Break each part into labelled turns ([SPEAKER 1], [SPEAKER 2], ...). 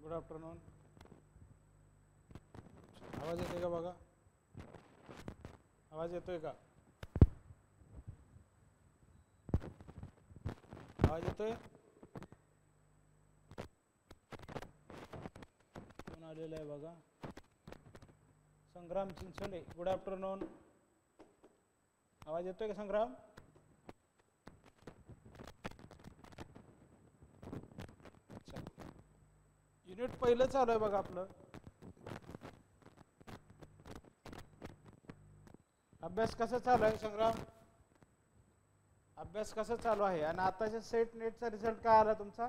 [SPEAKER 1] Good afternoon. आवाज येतोय का बघा? आवाज येतोय का? आवाज येतोय? कोण आलेला आहे बघा? संग्राम चिंचोले. Good afternoon. आवाज येतोय का संग्राम? युनिट पहिलं चालू आहे बघा आपलं. अभ्यास कसा चालू आहे संग्राम? अभ्यास कसा चालू आहे? आणि आताच्या सेट नेटचा रिझल्ट काय आला तुमचा?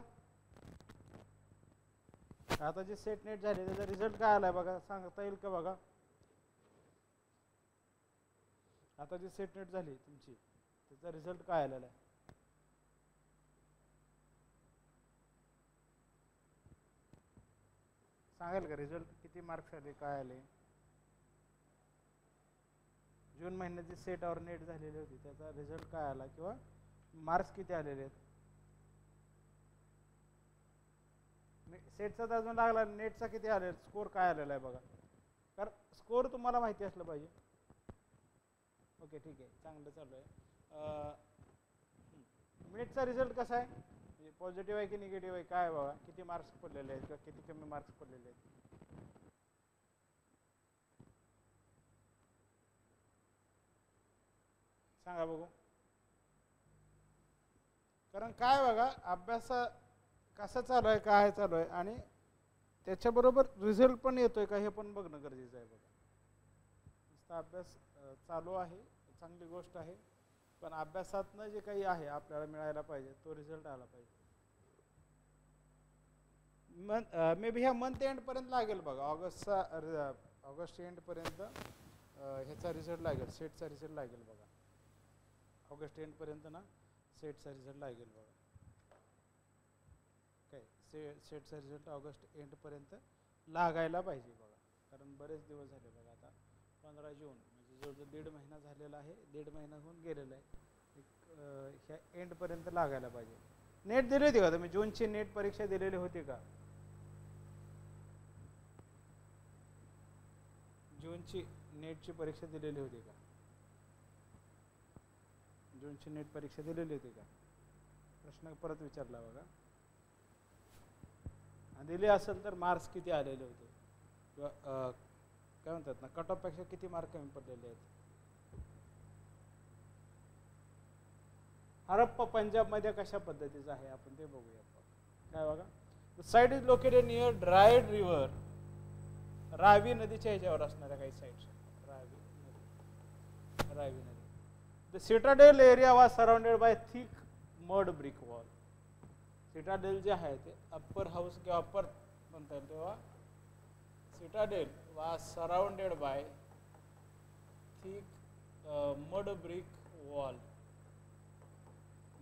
[SPEAKER 1] आता जे सेट नेट झाले त्याचा रिझल्ट काय आलाय बघा, सांगता येईल का बघा? आता जी सेट नेट झाली तुमची त्याचा रिझल्ट काय आलेला आहे? सांगाल का रिझल्ट किती मार्क्स आले, काय आले? जून महिन्याची सेट और नेट झालेली होती त्याचा रिझल्ट काय आला किंवा मार्क्स किती आलेले आहेत? सेटचा तर अजून लागला, नेटचा किती आले, स्कोर काय आलेला आहे बघा. कारण स्कोर तुम्हाला माहिती असलं पाहिजे. ओके ठीक आहे, चांगलं चालू आहे. नेटचा रिझल्ट कसा आहे, म्हणजे पॉझिटिव्ह आहे की निगेटिव्ह आहे, काय बघा, किती मार्क्स पडलेले आहेत किंवा किती कमी मार्क्स पडलेले आहेत? सांगा बघू. कारण काय बघा, अभ्यास कसा चालू आहे, काय चालू आहे आणि त्याच्याबरोबर रिझल्ट पण येतोय का हे पण बघणं गरजेचं आहे बघा. नुसता अभ्यास चालू आहे, चांगली गोष्ट आहे, पण अभ्यासातनं जे काही आहे आपल्याला मिळायला पाहिजे तो रिझल्ट आला पाहिजे. मे बी ह्या मंथ एंड पर्यंत लागेल बघा. ऑगस्ट एंड पर्यंत ह्याचा रिझल्ट लागेल, सेटचा रिझल्ट लागेल बघा. ऑगस्ट एंड पर्यंत ना सेटचा रिझल्ट लागेल बघा. काय सेटचा रिझल्ट ऑगस्ट एंड पर्यंत लागायला पाहिजे बघा. कारण बरेच दिवस झाले बघा, आता 15 जून म्हणजे जवळजवळ 1.5 महिना झालेला आहे, 1.5 महिना होऊन गेलेला आहे. ह्या एंड पर्यंत लागायला पाहिजे. नेट दिली होती का तुम्ही? जूनची नेट परीक्षा दिलेली होती का? जूनची नेटची परीक्षा दिलेली होती का? जूनची नेट परीक्षा दिलेली होती का? प्रश्न परत विचारला बघा. दिले असेल तर मार्क्स किती आलेले होते किंवा काय म्हणतात ना, कट ऑफ पेक्षा किती मार्क कमी पडलेले आहेत? हरप्पा पंजाबमध्ये कशा पद्धतीचं आहे आपण ते बघूया. काय बघा, the site is located near dried river. Ravi नदीच्या ह्याच्यावर असणाऱ्या काही साइट्स. रावी नदी. The Citadel area was surrounded by thick mud brick wall. Citadel जे आहे ते अप्पर हाऊस किंवा अप्पर म्हणता येईल तेव्हा Citadel was surrounded by thick mud brick wall.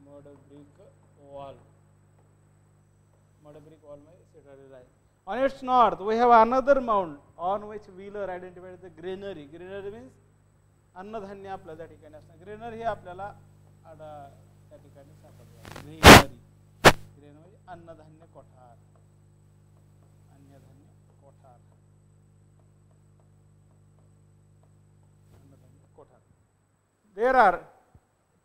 [SPEAKER 1] Mud brick wall म्हणजे सिटाडेल आहे. On its north, we have another mound on which Wheeler identified the granary. Granary means अन्नधान्य आपल्या त्या ठिकाणी असणार. ग्रेनरी हे आपल्याला त्या ठिकाणी सापडते. ग्रेनरी म्हणजे अन्नधान्य कोठार. अन्नधान्य कोठार. अन्नधान्य कोठार. There are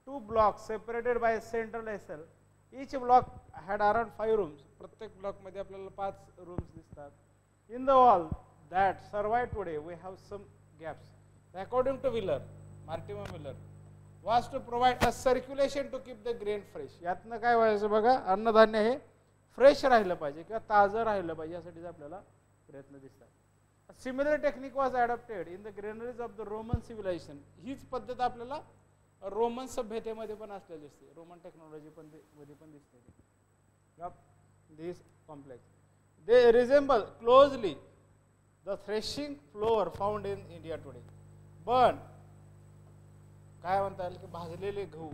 [SPEAKER 1] 2 blocks separated by a central cell. Each block had around 5 rooms. प्रत्येक ब्लॉक मध्ये आपल्याला 5 रूम्स दिसतात. In the wall that survive today, we have some gaps. According to Wheeler, Mortimer Wheeler, was to provide a circulation to keep the grain fresh. यातनं काय व्हायचं बघा, अन्नधान्य हे फ्रेश राहिलं पाहिजे किंवा ताजं राहिलं पाहिजे यासाठी आपल्याला प्रयत्न दिसतात. Similar technique was adopted in the granaries of the Roman civilization. हीच पद्धत आपल्याला रोमन सभ्यतेमध्ये पण असलेली दिसते, रोमन टेक्नॉलॉजी पण मध्ये पण दिसते. This complex. They resemble closely the threshing floor found in India today. पण काय म्हणता येईल की भाजलेले गहू,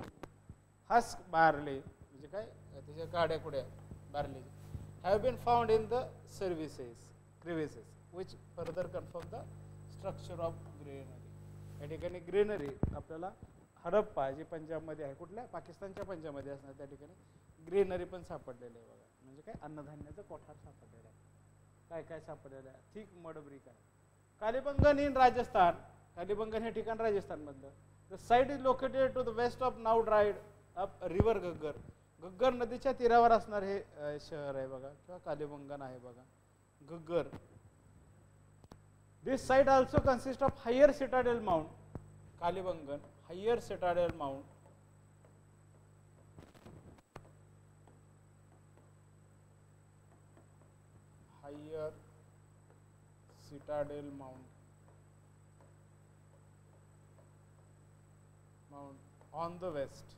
[SPEAKER 1] हस्क बार्ले म्हणजे काय त्याच्या काड्या कुड्या barley have been found in the crevices which further confirm the structure of granary. या ठिकाणी ग्रेनरी आपल्याला हडप्पा जे पंजाबमध्ये आहे, कुठल्या पाकिस्तानच्या पंजाबमध्ये असणार त्या ठिकाणी ग्रेनरी पण सापडलेले आहे बघा. म्हणजे काय अन्नधान्याचं कोठार सापडलेलं आहे. काय काय सापडलेलं आहे, थिक मड ब्रिक आहे. कालीबंगन इन राजस्थान, कालीबंगन हे ठिकाण राजस्थान मधलं. The site is located to the west of now dried up river Ghaggar. Ghaggar नदीच्या तीरावर असणार हे शहर आहे बघा, किंवा कालीबंगन आहे बघा, Ghaggar. This site also consist of higher citadel mount. Kalibangan higher citadel mount, higher citadel mount on the west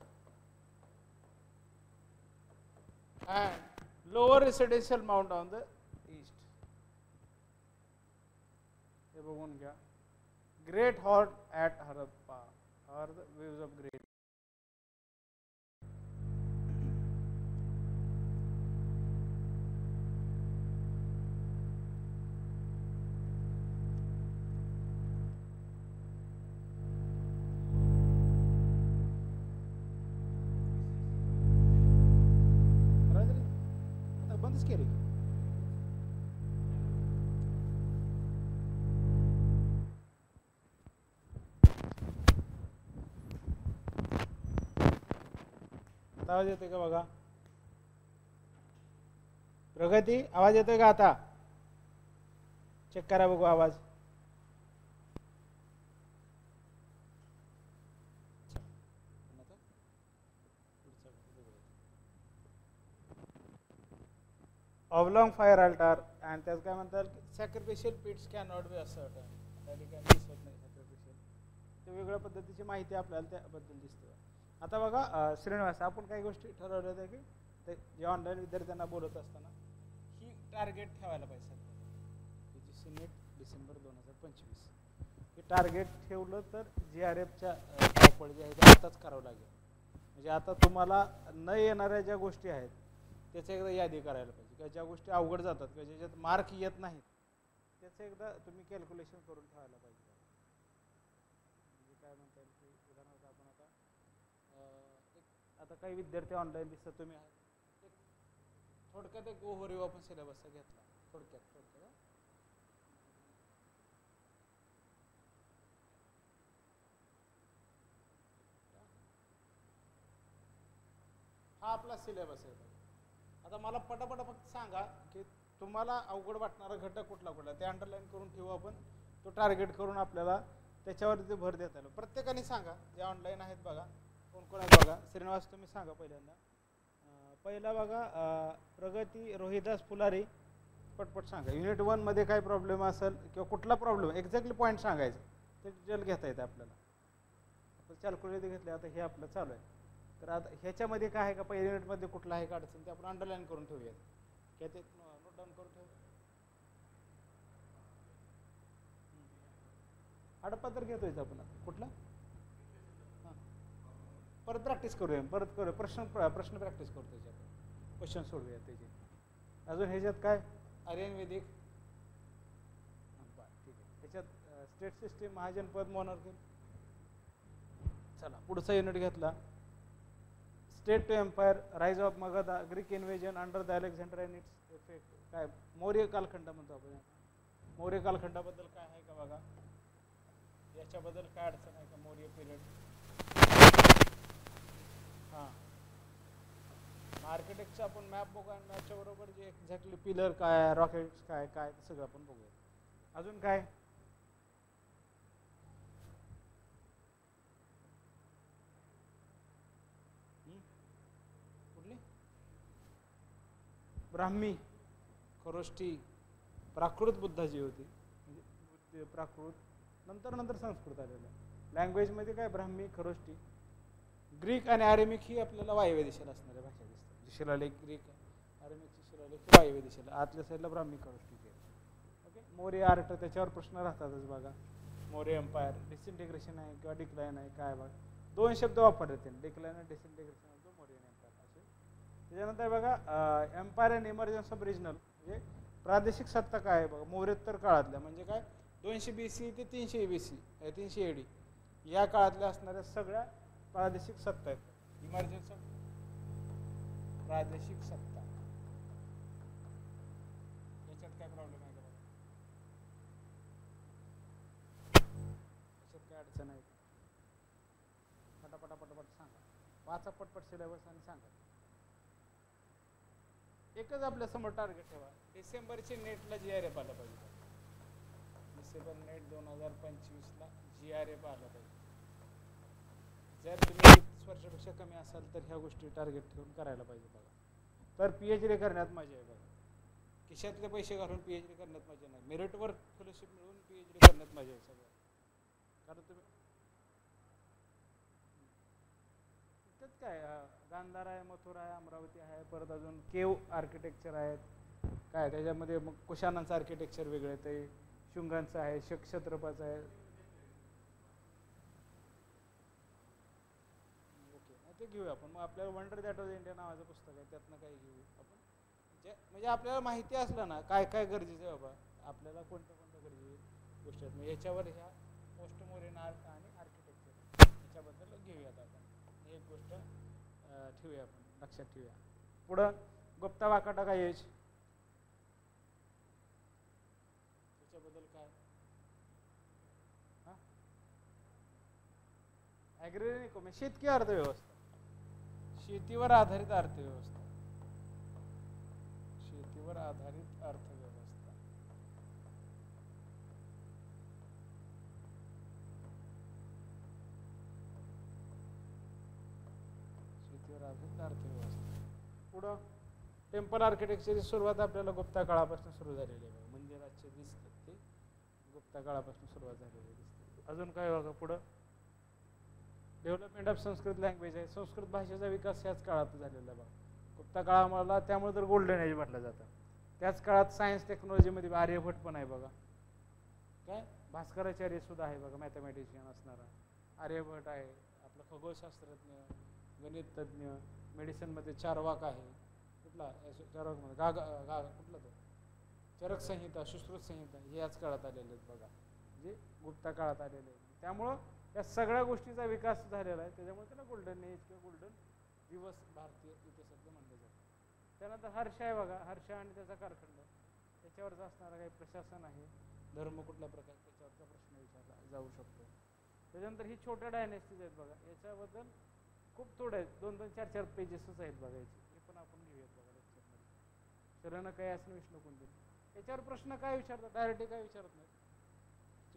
[SPEAKER 1] and lower residential mount on the east. हे बघून घ्या. Great Hall at Harappa or the views of Great. बंदच केली. आवाज येतोय का बघा? प्रगती आवाज येतोय का आता? चेक करा बघू आवाज. ऑबलॉंग फायर अल्टार आणि त्याच काय म्हणतात, सॅक्रिफिशियल पिट्स कॅन नॉट बी असर्टन. त्या ठिकाणी दिसत नाही सॅक्रिफिशियल. ते वेगळ्या पद्धतीची माहिती आपल्याला त्याबद्दल दिसते. आता बघा श्रीनिवास, आपण काही गोष्टी ठरवल्या होत्या की ते जे ऑनलाईन विद्यार्थ्यांना बोलत असताना ही टार्गेट ठेवायला पाहिजे. त्याची सिनेट डिसेंबर 2025 हे टार्गेट ठेवलं तर GRFच्या धावपळ जी आहे ते आताच करावं लागेल. म्हणजे आता तुम्हाला न येणाऱ्या ज्या गोष्टी आहेत त्याचं एकदा यादी करायला पाहिजे, किंवा ज्या गोष्टी अवघड जातात किंवा ज्याच्यात मार्क येत नाहीत त्याचं एकदा तुम्ही कॅल्क्युलेशन करून ठेवायला पाहिजे. म्हणजे काय म्हणता येईल की उदाहरणार्थ आपण आता काही विद्यार्थी ऑनलाईन दिसतात, तुम्ही थोडक्यात एक ओव्हरव्ह्यू आपण सिलेबसचा घेतला थोडक्यात. हा आपला सिलेबस आहे. आता मला पटापट फक्त सांगा की तुम्हाला अवघड वाटणारा घटक कुठला कुठला, ते अंडरलाईन करून ठेवू आपण. तो टार्गेट करून आपल्याला त्याच्यावरती भर देता येईल. प्रत्येकाने सांगा, जे ऑनलाईन आहेत बघा, कोण कोण आहेत बघा. श्रीनिवास तुम्ही सांगा पहिल्यांदा. पहिला बघा प्रगती रोहिदास फुलारी, पटपट सांगा. युनिट 1 मध्ये काय प्रॉब्लेम असेल किंवा कुठला प्रॉब्लेम एक्झॅक्टली पॉईंट सांगायचं, ते डिटेल घेता येतं आपल्याला. आपण कॅल्क्युलेटर घेतले, आता हे आपलं चालू आहे. तर आता ह्याच्यामध्ये काय आहे का, पहिल्या युनिटमध्ये कुठला आहे का अडचण, ते आपण अंडरलाईन करून ठेवूयात किंवा ते नोट डाऊन करून ठेवू. हडपा तर घेतोय आपण कुठला, हां परत प्रॅक्टिस करूया, परत करूया. प्रश्न प्रॅक्टिस करतो त्याच्यात, क्वेश्चन सोडूया त्याचे. अजून ह्याच्यात काय आर्यन वैदिक, ठीक आहे. ह्याच्यात स्टेट सिस्टीम, महाजनपद, मॉनर्की. चला पुढचा युनिट घेतला. State to empire, rise of Magadha, Greek invasion under the Alexander and its effect. काय मौर्य कालखंड म्हणतो आपण. मौर्य कालखंडाबद्दल काय आहे का बघा, याच्याबद्दल काय अडचण आहे का, मौर्य पिरियड. हां आर्किटेक्टचा आपण मॅप बघू आणि मॅपच्या बरोबर जे एक्झॅक्टली पिलर काय, रॉकेट्स काय काय सगळं आपण बघूया. अजून काय कुठली, ब्राह्मी, खरोष्टी, प्राकृत बुद्धाची होती, म्हणजे प्राकृत, नंतर संस्कृत आलेलं. लँग्वेजमध्ये काय ब्राह्मी, खरोष्टी. ग्रीक आणि आरेमिक ही आपल्याला वायव्य दिशेला असणाऱ्या भाषा दिसतात. शिलालेख ग्रीक, आरेमिकची शिलालेख वायव्य दिशेला, आतल्या साईडला ब्राह्मी, खरोष्टी. ओके. मौर्य आर्ट, त्याच्यावर प्रश्न राहतातच बघा. मौर्य एम्पायर, डिसइंटिग्रेशन आहे किंवा डिक्लाइन आहे काय बघा. 2 शब्द वापरले, डिक्लाइन आणि डिसइंटिग्रेशन होतो मौर्य एम्पायर असे. त्याच्यानंतर बघा empire and emergence of regional, म्हणजे प्रादेशिक सत्ता काय आहे बघा. मौर्योत्तर काळातल्या, म्हणजे काय 200 BC ते 300 BC 300 AD या काळातल्या असणाऱ्या सगळ्या प्रादेशिक सत्ता आहेत. इमर्जन्स ऑफ प्रादेशिक सत्ता, याच्यात याच्यात काय प्रॉब्लेम आहे का बघा, याच्यात काय अडचण आहे? पटापटा पटापट सांगा, वाचा पटपट सिलेबस आणि सांगा. एकच आपल्या समोर टार्गेट ठेवा, डिसेंबरची नेटला GRF आला पाहिजे. डिसेंबर नेट 2025ला GRF आला पाहिजे. जर तुम्ही 30 वर्षापेक्षा कमी असाल तर ह्या गोष्टी टार्गेट ठेवून करायला पाहिजे बघा. तर PhD करण्यात मजा आहे बघा. खिशातले पैसे घालून PhD करण्यात मजा नाही, मेरिटवर फेलोशिप मिळवून PhD करण्यात मजा आहे सगळं. कारण तुम्ही त्यात काय गांधार आहे, मथुरा आहे, अमरावती आहे, परत अजून केव आर्किटेक्चर आहेत काय, त्याच्यामध्ये मग कुशाणांचं आर्किटेक्चर वेगळं आहे, ते शुंगांचं आहे, क्षत्रपाचं आहे. ओके, ते घेऊया आपण. मग आपल्याला वंडर दॅट वॉज इंडिया नावाचं पुस्तक आहे, त्यातनं काही घेऊ आपण. म्हणजे आपल्याला माहिती असलं ना काय काय गरजेचं आहे बाबा, आपल्याला कोणत्या कोणत्या गरजेच्या गोष्टी आहेत, म्हणजे याच्यावर ह्या पोस्ट मोडर्न आर्ट आणि आर्किटेक्चर याच्याबद्दल घेऊयात आपण. एक गोष्ट ठेवूया आपण, लक्षात ठेवूया. पुढं गुप्ता वाकाटा काय एज, त्याच्याबद्दल काय? ॲग्रेरियन इकॉनॉमी, शेतकी अर्थव्यवस्था, शेतीवर आधारित अर्थव्यवस्था, शेतीवर आधारित अर्थव्यवस्था. शेतीवर आधारित अर्थव्यवस्था. पुढं टेम्पल आर्किटेक्चरची सुरुवात आपल्याला गुप्ता काळापासून सुरू झालेली आहे. मंदिराचे दिसतात ते गुप्ता काळापासून सुरुवात झालेली दिसते. अजून काय बघा पुढं, डेव्हलपमेंट ऑफ संस्कृत लँग्वेज आहे, संस्कृत भाषेचा विकास ह्याच काळात झालेला आहे बघा. गुप्ता काळाला त्यामुळे तर गोल्डन एज म्हटलं जातं. त्याच काळात सायन्स टेक्नॉलॉजीमध्ये आर्यभट पण आहे बघा, काय भास्कराचार्य सुद्धा आहे बघा, मॅथमॅटिशियन असणारा आर्यभट आहे. आपलं खगोलशास्त्रज्ञ, गणितज्ञ, मेडिसिनमध्ये चार्वाक आहे. कुठला चार्वाकमध्ये कुठला तो चरक संहिता, सुश्रुत संहिता हे याच काळात आलेले आहेत बघा, म्हणजे गुप्ता काळात आलेले आहेत. त्यामुळं या सगळ्या गोष्टीचा विकास झालेला आहे, त्याच्यामुळे त्याला गोल्डन एज किंवा गोल्डन दिवस भारतीय इतिहासातलं म्हणलं जातं. त्यानंतर हर्ष आहे बघा, हर्ष आणि त्याचा कारखंड, त्याच्यावरच असणारा काही प्रशासन आहे, धर्म कुठल्या प्रकार, त्याच्यावरचा प्रश्न विचारला जाऊ शकतो. त्याच्यानंतर ही छोट्या डायनेस्टीज आहेत बघा, याच्याबद्दल खूप थोडे आहेत, 2-2, 4-4 पेजेसच आहेत बघा याचे, हे पण आपण घेऊयात बघा लेक्चरमध्ये. शरण काय असं विष्णू कुंडील, याच्यावर प्रश्न काय विचारतात, डायरेक्टली काय विचारत नाही,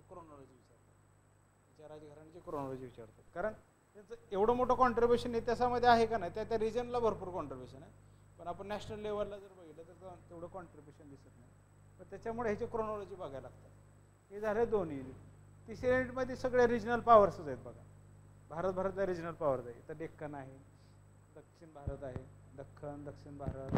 [SPEAKER 1] क्रोनॉलॉजी विचारतात, त्याच्या राजघराण्याची क्रोनॉलॉजी विचारतात. कारण त्याचं एवढं मोठं कॉन्ट्रीब्युशन इतिहासामध्ये आहे का नाही, त्या रिजनला भरपूर कॉन्ट्रीब्युशन आहे, पण आपण नॅशनल लेवलला जर बघितलं तर तेवढं कॉन्ट्रीब्युशन दिसत नाही. पण त्याच्यामुळे ह्याची क्रोनॉलॉजी बघायला लागतात. हे झाले दोन्ही. तिसऱ्या युनिटमध्ये सगळे रिजनल पॉवर्सच आहेत बघा, भारतभरातल्या रिजनल पॉवर्स आहे. इथं डेक्कन आहे, दक्षिण भारत आहे, दख्खन, दक्षिण भारत,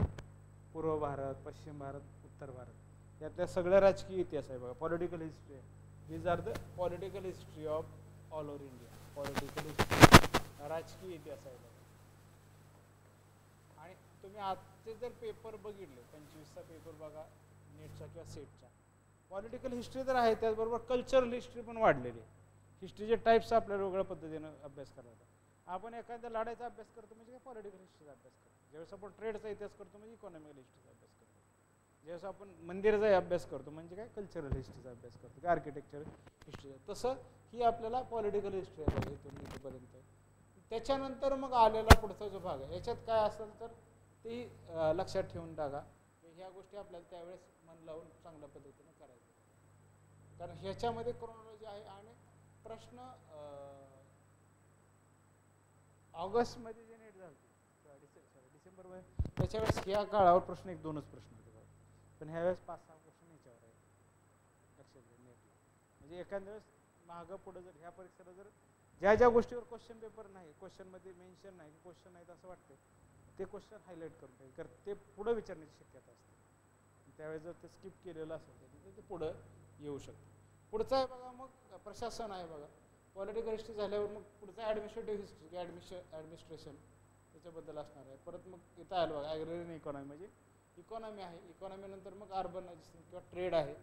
[SPEAKER 1] पूर्व भारत, पश्चिम भारत, उत्तर भारत, यातल्या सगळ्या राजकीय इतिहास आहे बघा. पॉलिटिकल हिस्ट्री आहे, these are the political history of all over India. Political history राजकीय इतिहास आहे बघा. आणि तुम्ही आजचे जर पेपर बघितले, 25चा पेपर बघा नेटचा किंवा सेटचा, पॉलिटिकल हिस्ट्री तर आहे, त्याचबरोबर कल्चरल हिस्ट्री पण वाढलेली आहे. हिस्ट्रीचे टाईप्स आपल्याला वेगळ्या पद्धतीनं अभ्यास करायला. आपण एखाद्या लढाईचा अभ्यास करतो म्हणजे काय पॉलिटिकल हिस्ट्रीचा अभ्यास करतो. ज्यावेळेस आपण ट्रेडचा इतिहास करतो म्हणजे इकॉनॉमिकल हिस्ट्रीचा अभ्यास करतो. ज्यावेळेस आपण मंदिराचा अभ्यास करतो म्हणजे काय कल्चरल हिस्ट्रीचा अभ्यास करतो, काय आर्किटेक्चर हिस्ट्रीचा. तसं ही आपल्याला पॉलिटिकल हिस्ट्री आहे इथून इथपर्यंत. त्याच्यानंतर मग आलेला पुढचा जो भाग आहे, याच्यात काय असेल तर तेही लक्षात ठेवून टाका. ह्या गोष्टी आपल्याला त्यावेळेस मन लावून चांगल्या पद्धतीने करायचं, कारण ह्याच्यामध्ये क्रोनॉलॉजी आहे. आणि प्रश्न ऑगस्टमध्ये जे नेट झालं डिसेंबरमध्ये, त्याच्यावेळेस ह्या काळावर प्रश्न 1-2च प्रश्न होते, पण ह्यावेळेस 5-6 प्रश्न याच्यावर आहे. लक्षात घ्या नेटला. म्हणजे एखाद्या वेळेस मागं पुढं जर ह्या परीक्षेला जर ज्या ज्या गोष्टीवर क्वेश्चन पेपर नाही, क्वेश्चनमध्ये मेन्शन नाही, क्वेश्चन नाहीत असं वाटतं, ते क्वेश्चन हायलाईट करून ठेवा, कारण ते पुढं विचारण्याची शक्यता असते. त्यावेळेस जर ते स्किप केलेलं असेल तर ते पुढं येऊ शकतं. पुढचं आहे बघा मग प्रशासन आहे बघा. पॉलिटिकल हिस्ट्री झाल्यावर मग पुढचं ॲडमिनिस्ट्रेटिव्ह हिस्ट्री किंवा ॲडमिनिस्ट्रेशन त्याच्याबद्दल असणार आहे. परत मग इथं आलं बघा ॲग्रेरियन इकॉनॉमी, म्हणजे इकॉनॉमी आहे. इकॉनॉमी नंतर मग अर्बनायझेशन किंवा ट्रेड आहे.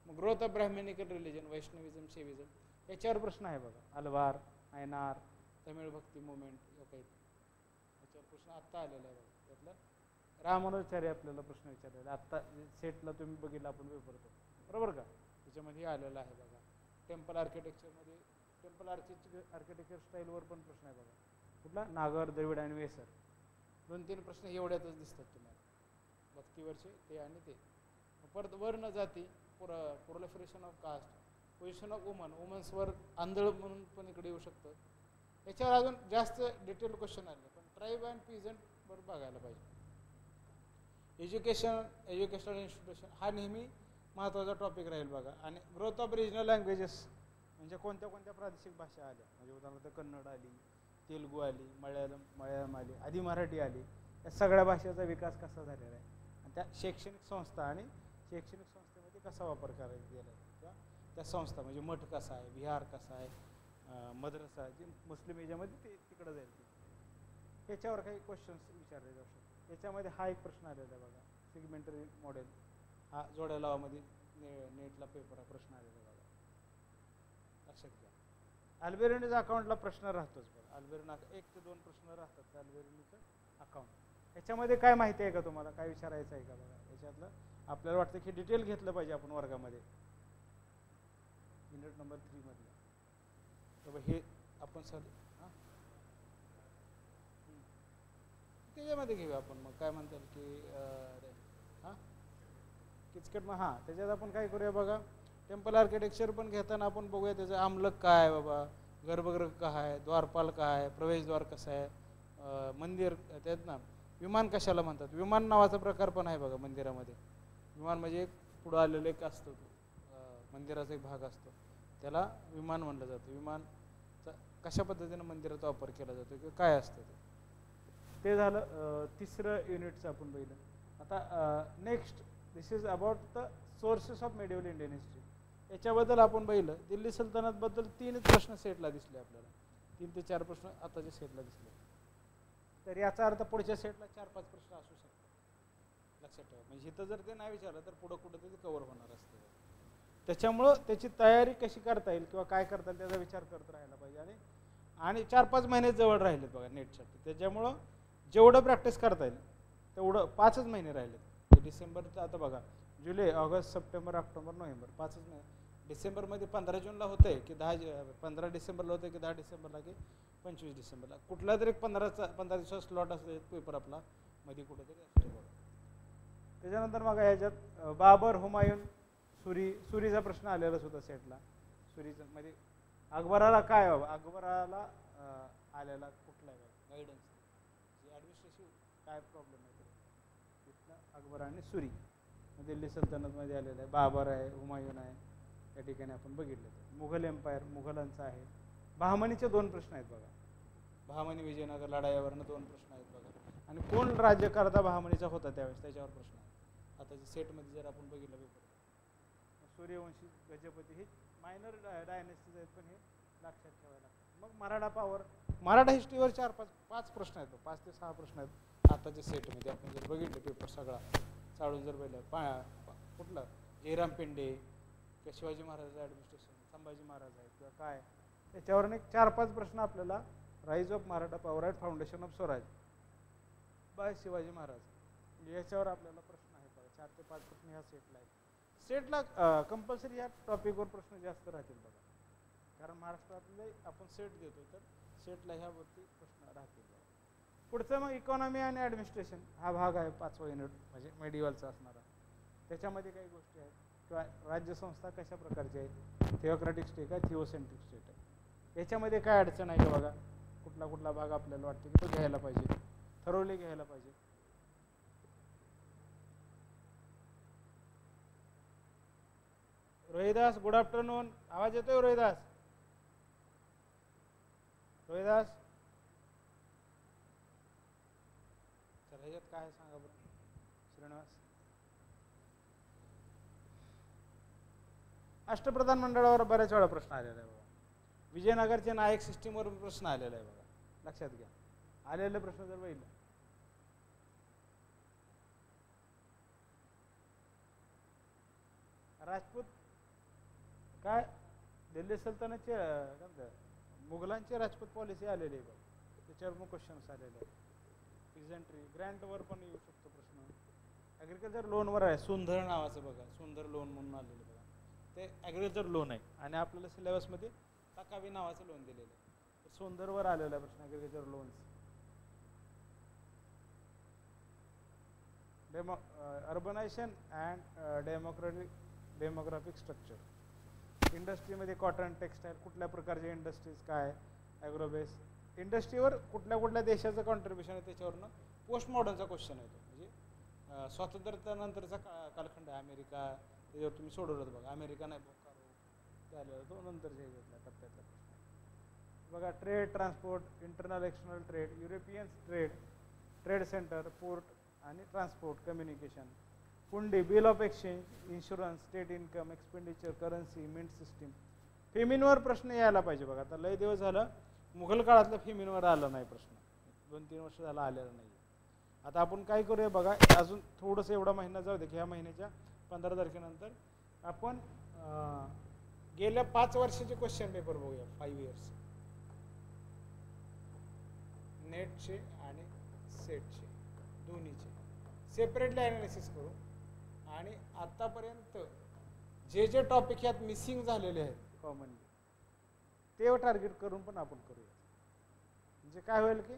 [SPEAKER 1] मग ग्रोथ ऑफ ब्राह्मणिकल रिलिजन, वैष्णविझम, शैविझम, याच्यावर प्रश्न आहे बघा. अलवार, तमिळ भक्ती मुवमेंट, काही याच्यावर प्रश्न आत्ता आलेला आहे बघा. त्यातलं रामानुजाचार्य आपल्याला प्रश्न विचारलेला आत्ता सेटला तुम्ही बघितला आपण पेपर तो, बरोबर का? त्याच्यामध्ये आलेला आहे बघा. टेम्पल आर्किटेक्चरमध्ये टेम्पल आर्किटेक्चर स्टाईलवर पण प्रश्न आहे बघा. कुठला? नागर, द्रविड आणि वेसर. 2-3 प्रश्न एवढ्यातच दिसतात तुम्हाला. भक्तीवरचे ते आणि ते. परत वर्ण जाती, proliferation of caste, position of वुमन्सवर आंधळ म्हणून पण इकडे येऊ शकतं. याच्यावर अजून जास्त डिटेल क्वेश्चन आले, पण ट्राईब अँड पीझंट वर बघायला पाहिजे. एज्युकेशनल इन्स्टिट्यूशन हा नेहमी महत्त्वाचा टॉपिक राहील बघा. आणि ग्रोथ ऑफ रिजनल लँग्वेजेस म्हणजे कोणत्या कोणत्या प्रादेशिक भाषा आल्या, म्हणजे उदाहरणार्थ कन्नड आली, तेलुगू आली, मल्याळम आली, आधी मराठी आली. या सगळ्या भाषेचा विकास कसा झालेला आहे आणि त्या शैक्षणिक संस्था आणि शैक्षणिक संस्थेमध्ये कसा वापर करायला गेला आहे किंवा त्या संस्था म्हणजे मठ कसा आहे, विहार कसा आहे, मद्रसा जे मुस्लिम याच्यामध्ये ते तिकडं जाईल. याच्यावर काही क्वेश्चन्स विचारले जाऊ शकतात. याच्यामध्ये हा एक प्रश्न आलेला आहे बघा. सेगमेंटरी मॉडेल हा जोड्या लावामध्ये नेटला पेपर प्रश्न आलेला बघा, लक्षात घ्या. अल्बेनियन अकाउंटला प्रश्न राहतोच बघा. अल्बेनियन 1 ते 2 प्रश्न राहतात अल्बेनियनचं अकाउंट. याच्यामध्ये काय माहिती आहे का तुम्हाला, काय विचारायचं आहे का बघा? याच्यातलं आपल्याला वाटतं की डिटेल घेतलं पाहिजे आपण वर्गामध्ये. युनिट नंबर 3 मधलं तर हे आपण सर त्याच्यामध्ये घेऊया आपण. मग काय म्हणतात की हां किचकट मग हां त्याच्यात आपण काय करूया बघा. टेम्पल आर्किटेक्चर पण घेताना आपण बघूया त्याचं आमलक काय आहे बाबा, गर्भगृह काय आहे, द्वारपाल काय आहे, प्रवेशद्वार कसं आहे, मंदिर त्यात ना विमान कशाला म्हणतात. विमान नावाचा प्रकार पण आहे बघा मंदिरामध्ये. विमान म्हणजे एक पुढं आलेलं एक असतं, मंदिराचा एक भाग असतो, त्याला विमान म्हणलं जातं. विमानचा कशा पद्धतीनं मंदिराचा वापर केला जातो किंवा काय असतं ते झालं तिसरं युनिटचं आपण पहिलं. आता next this is about the sources of medieval Indian history. याच्याबद्दल आपण पाहिलं दिल्ली सल्तनतबद्दल 3 प्रश्न सेटला दिसले आपल्याला. 3 ते 4 प्रश्न आताच्या सेटला दिसले. तर याचा अर्थ पुढच्या सेटला 4-5 प्रश्न असू शकतात, लक्षात ठेवा. म्हणजे इथं जर ते नाही विचारलं तर पुढं कुठं तरी कव्हर होणार असतं. त्याच्यामुळं त्याची तयारी कशी करता येईल किंवा काय करता येईल त्याचा विचार करत राहायला पाहिजे. आणि 4-5 महिने जवळ राहिलेत बघा नेटसाठी. त्याच्यामुळं जेवढं प्रॅक्टिस करता येईल तेवढं 5च महिने राहिलेत. डिसेंबर आता बघा जुलै, ऑगस्ट, सप्टेंबर, ऑक्टोबर, नोव्हेंबर 5च महिने. डिसेंबरमध्ये 15 जूनला होतं आहे की 15 डिसेंबरला होतं की 10 डिसेंबरला की 25 डिसेंबरला कुठला तरी 15 दिवसाचा स्लॉट असतो पेपर आपला मध्ये कुठंतरी असतो बघा. त्याच्यानंतर मग ह्याच्यात बाबर, हुमायून, सुरीचा प्रश्न आलेलाच होता सेटला. सुरीचं म्हणजे अकबराला काय बाबा, अकबराला आलेला कुठला आहे बघा गायडन्स ॲडमिनिस्ट्रेटिव्ह काय प्रॉब्लेम आहे तिथलं. अकबर आणि सुरी दिल्ली सल्तनतमध्ये आलेलं आहे. बाबर आहे, हुमायून आहे, त्या ठिकाणी आपण बघितलं. मुघल एम्पायर मुघलांचा आहे. बहामनीचे 2 प्रश्न आहेत बघा. बहामनी विजयनगर लढाईवरनं 2 प्रश्न आहेत बघा. आणि कोण राज्यकर्ता बहामनीचा होता त्यावेळेस त्याच्यावर प्रश्न आहे. आताच्या सेटमध्ये जर आपण बघितलं पेपर सूर्यवंशी, गजपती हे मायनर डायनेस्टीज आहेत, पण हे लक्षात ठेवायला लागतं. मग मराठा पॉवर, मराठा हिस्ट्रीवर 4-5 प्रश्न आहेत, 5 ते 6 प्रश्न आहेत आताच्या सेटमध्ये. आपण जर बघितलं पेपर सगळा चाळून जर पाहिलं कुठलं जयराम पेंडे किंवा शिवाजी महाराजांचं ॲडमिनिस्ट्रेशन, संभाजी महाराज आहेत किंवा काय, त्याच्यावर एक 4-5 प्रश्न आपल्याला. Rise of Maratha power at foundation of Swaraj by Shivaji Maharaj याच्यावर आपल्याला प्रश्न आहेत बघा. 4 ते 5 प्रश्न ह्या सेटला आहेत. सेटला कंपल्सरी या टॉपिकवर प्रश्न जास्त राहतील बघा, कारण महाराष्ट्रातले आपण सेट देतो तर सेटला ह्यावरती प्रश्न राहतील बघा. पुढचं मग इकॉनॉमी आणि ॲडमिनिस्ट्रेशन हा भाग आहे 5वा युनिट म्हणजे मेडिवलचा असणारा. त्याच्यामध्ये काही गोष्टी आहेत किंवा राज्यसंस्था कशा प्रकारच्या आहेत, थिओक्रॅटिक स्टेट आहे, थिओसेंट्रिक स्टेट आहे. याच्यामध्ये काय अडचण आहे का बघा. कुठला भाग आपल्याला वाटतं की तो घ्यायला पाहिजे, ठरवले घ्यायला पाहिजे. Rohidas good afternoon. आवाज येतोय रोहिदास? रोहिदास तर ह्याच्यात काय सांगा बरं श्रीनिवास. अष्टप्रधान मंडळावर बऱ्याच वेळा प्रश्न आलेला आहे बघा. विजयनगरच्या नायक सिस्टीमवर प्रश्न आलेला आहे बघा, लक्षात घ्या. आलेले प्रश्न जर बघितलं राजपूत काय दिल्ली सल्तनतचे काय मुघलांची राजपूत पॉलिसी आलेली आहे बघ, त्याच्यावर मग क्वेश्चन्स आलेले आहेत. पिझंट्री, ग्रँटवर पण येऊ शकतो प्रश्न. ॲग्रिकल्चर लोनवर आहे, सुंदर नावाचं बघा, सुंदर लोन म्हणून आलेलं बघा, ते ॲग्रिकल्चर लोन आहे आणि आपल्याला सिलेबसमध्ये तकावी नावाचं लोन दिलेलं आहे. सुंदरवर आलेला आहे प्रश्न, agriculture loans. Urbanisation and demographic structure. इंडस्ट्रीमध्ये कॉटन, टेक्स्टाईल, कुठल्या प्रकारचे इंडस्ट्रीज, काय ॲग्रोबेस इंडस्ट्रीवर कुठल्या देशाचं कॉन्ट्रीब्युशन आहे त्याच्यावरनं पोस्ट मॉडर्नचा क्वेश्चन येतो. म्हणजे स्वातंत्र्यानंतरचा कालखंड आहे अमेरिका, त्याच्यावर तुम्ही सोडवलं बघा. अमेरिका नाही बोकारो त्याला तो नंतरच्या ह्याच्यातला टप्प्यातला प्रश्न बघा. Trade, transport, internal external trade, European trade centre, port आणि transport, communication, hundi, bill of exchange, insurance, state income, expenditure, currency, mint system. फेमिनवर प्रश्न यायला पाहिजे बघा. आता लय दिवस झालं मुघल काळातलं फेमिनवर आलं नाही प्रश्न, 2-3 वर्ष झालं आलेला नाही. आता आपण काय करूया बघा, अजून थोडंसं एवढा महिना जाऊ दे की ह्या महिन्याच्या 15 तारखेनंतर आपण गेल्या 5 वर्षाचे क्वेश्चन पेपर बघूया. 5 इयर्स नेटचे आणि सेटचे दोन्हीचे सेपरेटली ॲनालिसिस करू आणि आतापर्यंत जे टॉपिक यात मिसिंग झालेले आहेत कॉमनली ते टार्गेट करून पण आपण करूया. म्हणजे काय होईल की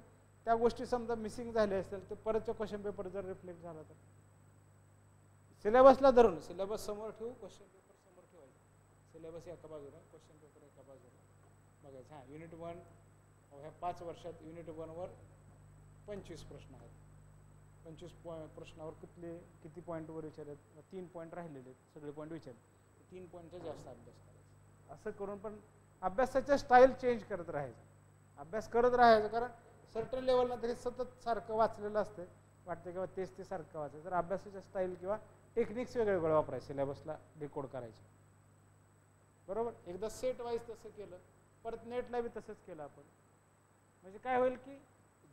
[SPEAKER 1] त्या गोष्टी समजा मिसिंग झाल्या असतील तर परतच्या क्वेश्चन पेपर जर रिफ्लेक्ट झाला तर सिलेबसला धरून सिलेबस समोर ठेवू, क्वेश्चन पेपर समोर ठेवायचं. सिलेबस एका बाजूला, क्वेश्चन पेपर एका बाजूला बघायचं. हां, युनिट 1 ह्या 5 वर्षात युनिट 1वर 25 प्रश्न आहेत. 25 प्रश्नावर किती पॉईंटवर विचारत, 3 पॉईंट राहिलेले आहेत, सगळे पॉईंट विचारले, 3 पॉईंटचा जास्त अभ्यास करायचा. असं करून पण अभ्यासाच्या स्टाईल चेंज करत राहायचं, अभ्यास करत राहायचं. कारण सर्टन लेवलला तरी सतत सारखं वाचलेलं असतं, वाटतं किंवा तेच ते सारखं वाचायचं. तर अभ्यासाच्या स्टाईल किंवा टेक्निक्स वेगळे वापरायचे सिलेबसला डिकोड करायचे. बरोबर. एकदा सेट वाईज तसं केलं, परत नेटला बी तसंच केलं आपण. म्हणजे काय होईल की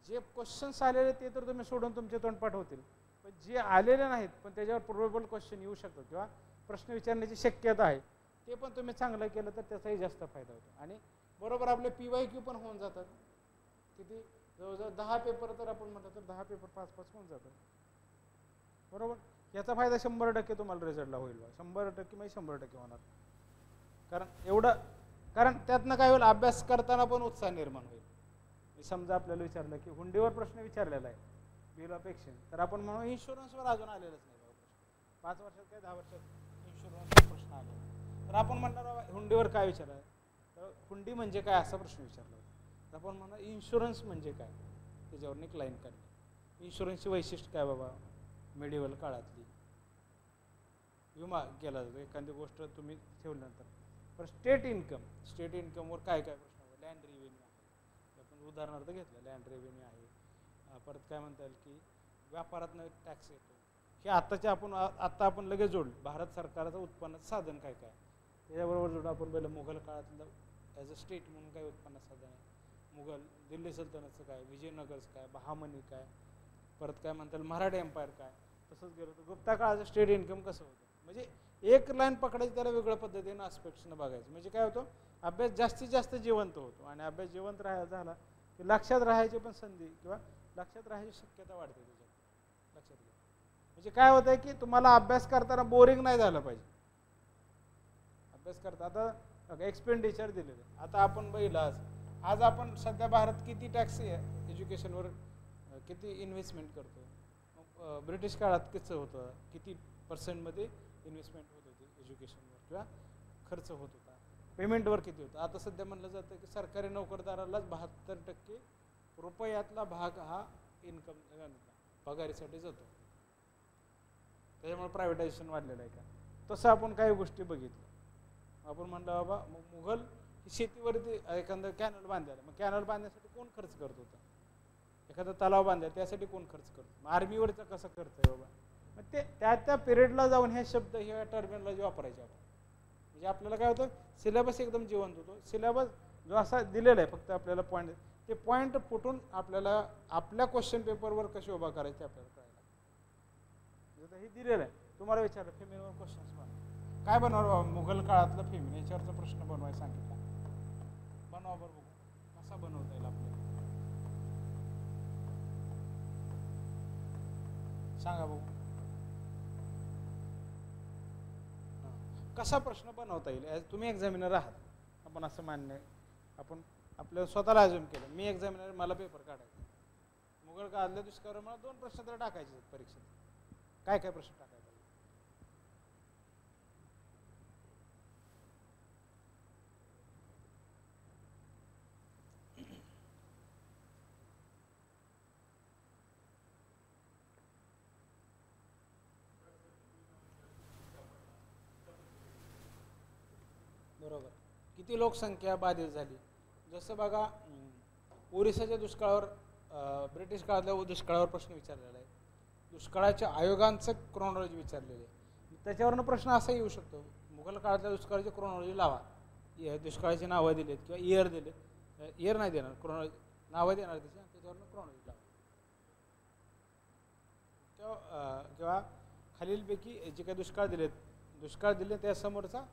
[SPEAKER 1] जे क्वेश्चन्स आलेले ते तर तुम्ही सोडून तुमचे तोंडपाठ होतील, पण जे आलेले नाहीत पण त्याच्यावर प्रोबेबल क्वेश्चन येऊ शकतात किंवा प्रश्न विचारण्याची शक्यता आहे ते पण तुम्ही चांगलं केलं तर त्याचाही जास्त फायदा होतो. आणि बरोबर आपले PYQ पण होऊन जातात. किती जवळजवळ 10 पेपर तर आपण म्हटलं तर 10 पेपर 5-5 होऊन जातात. बरोबर. याचा फायदा 100% तुम्हाला रिझल्टला होईल. 100% म्हणजे 100% होणार. कारण त्यातनं काय होईल, अभ्यास करताना पण उत्साह निर्माण होईल. समजा आपल्याला विचारलं की हुंडीवर प्रश्न विचारलेला आहे, बिल ऑफ एक्सचेंज, तर आपण म्हणू इन्शुरन्सवर अजून आलेलंच नाही बाबा प्रश्न. 5 वर्षात काय 10 वर्षात इन्शुरन्सवर प्रश्न आले तर आपण म्हणणार बाबा हुंडीवर काय विचाराय, तर हुंडी म्हणजे काय असा प्रश्न विचारला तर आपण म्हणणार इन्शुरन्स म्हणजे काय, त्याच्यावर एक लाईन काढली. इन्शुरन्सची वैशिष्ट्य काय बाबा, मेडिवल काळातली विमा केला जातो एखादी गोष्ट तुम्ही ठेवल्यानंतर. पण स्टेट इन्कमवर काय काय प्रश्न, लँड रेव्हेन्यू आहे, आपण उदाहरणार्थ घेतलं लँड रेव्हेन्यू आहे. परत काय म्हणता येईल की व्यापारातनं टॅक्स येतो, हे आत्ता आपण लगेच जोडलं. भारत सरकारचं उत्पन्नाचं साधन काय काय त्याच्याबरोबर जोडलं आपण. पहिलं मुघल काळातलं ॲज अ स्टेट म्हणून काय उत्पन्नाचं साधन आहे, दिल्ली सल्तनतचं काय, विजयनगरचं काय, बहामनी काय, परत काय म्हणता येईल मराठा एम्पायर काय. तसंच गेलं तर गुप्ता काळाचं स्टेट इन्कम कसं होतं. म्हणजे एक लाईन पकडायची, त्याला वेगळ्या पद्धतीनं आस्पेक्ट्सनं बघायचं. म्हणजे काय होतं, अभ्यास जास्तीत जास्त जिवंत होतो. आणि अभ्यास जिवंत झाला की लक्षात राहायची पण संधी किंवा लक्षात राहायची शक्यता वाढते त्याच्यात. लक्षात घ्या. म्हणजे काय होतं की तुम्हाला अभ्यास करताना बोरिंग नाही झालं पाहिजे. अभ्यास करता आता एक्सपेंडिचर दिलेलं आहे. आता आपण बघितलं आज आपण सध्या भारत किती टॅक्स एज्युकेशनवर किती इन्व्हेस्टमेंट करतो. ब्रिटिश काळात कसं होतं, किती % इन्व्हेस्टमेंट होत होती एज्युकेशनवर किंवा खर्च होत होता, पेमेंटवर किती होतं. आता सध्या म्हणलं जातं की सरकारी नोकरदारालाच 72% रुपयातला भाग हा इन्कम पगारीसाठी जातो. त्याच्यामुळे प्रायव्हेटायझेशन वाढलेलं आहे का. तसं आपण काही गोष्टी बघितल्या. आपण म्हणलं बाबा मुघल शेतीवरती एखादं कॅनल बांधायला, मग कॅनल बांधण्यासाठी कोण खर्च करत होता, एखादा तलाव बांधायला त्यासाठी कोण खर्च करतो, आर्मीवरचा कसा खर्च आहे बाबा. मग ते त्या पिरियडला जाऊन हे शब्द ह्या टर्मिनॉलॉजी वापरायचे आपण. म्हणजे आपल्याला काय होतं, सिलेबस एकदम जिवंत होतो. सिलेबस जो असा दिलेला आहे फक्त आपल्याला पॉईंट, ते पॉईंट फुटून आपल्याला आपल्या क्वेश्चन पेपरवर कसे उभा करायचे आपल्याला कळायला. हे दिलेलं आहे. तुम्हाला विचारलं फेमिनवर क्वेश्चन्स बनवा, काय बनवा मुघल काळातलं फेमिन याच्यावरचा प्रश्न बनवायला सांगितला, बनवा बरं बघू कसा बनवता येईल आपल्याला. सांगा बघू. कसा प्रश्न बनवता येईल? तुम्ही एक्झामिनर आहात, आपण असं मान्य आहे, आपण आपल्याला स्वतःला अज्युम केलं मी एक्झामिनर, मला पेपर काढायचा, मुघल काळातल्या दुष्काळावर मला 2 प्रश्न तर टाकायचे परीक्षेत. काय काय प्रश्न टाकायचे? बरोबर. किती लोकसंख्या बाधित झाली? जसं बघा, ओरिसाच्या दुष्काळावर, ब्रिटिश काळातल्या दुष्काळावर प्रश्न विचारलेला आहे, दुष्काळाच्या आयोगांचं क्रोनॉलॉजी विचारलेली आहे. त्याच्यावरनं प्रश्न असा येऊ शकतो, मुघल काळातल्या दुष्काळाची क्रोनॉलॉजी लावा, दुष्काळाची नावं दिलीत किंवा इयर दिले, इयर नाही देणार, क्रोनॉलॉजी नावं देणार त्याच्यावरनं क्रोनॉलॉजी लावा. किंवा खालीलपैकी जे काही दुष्काळ दिले त्यासमोरचा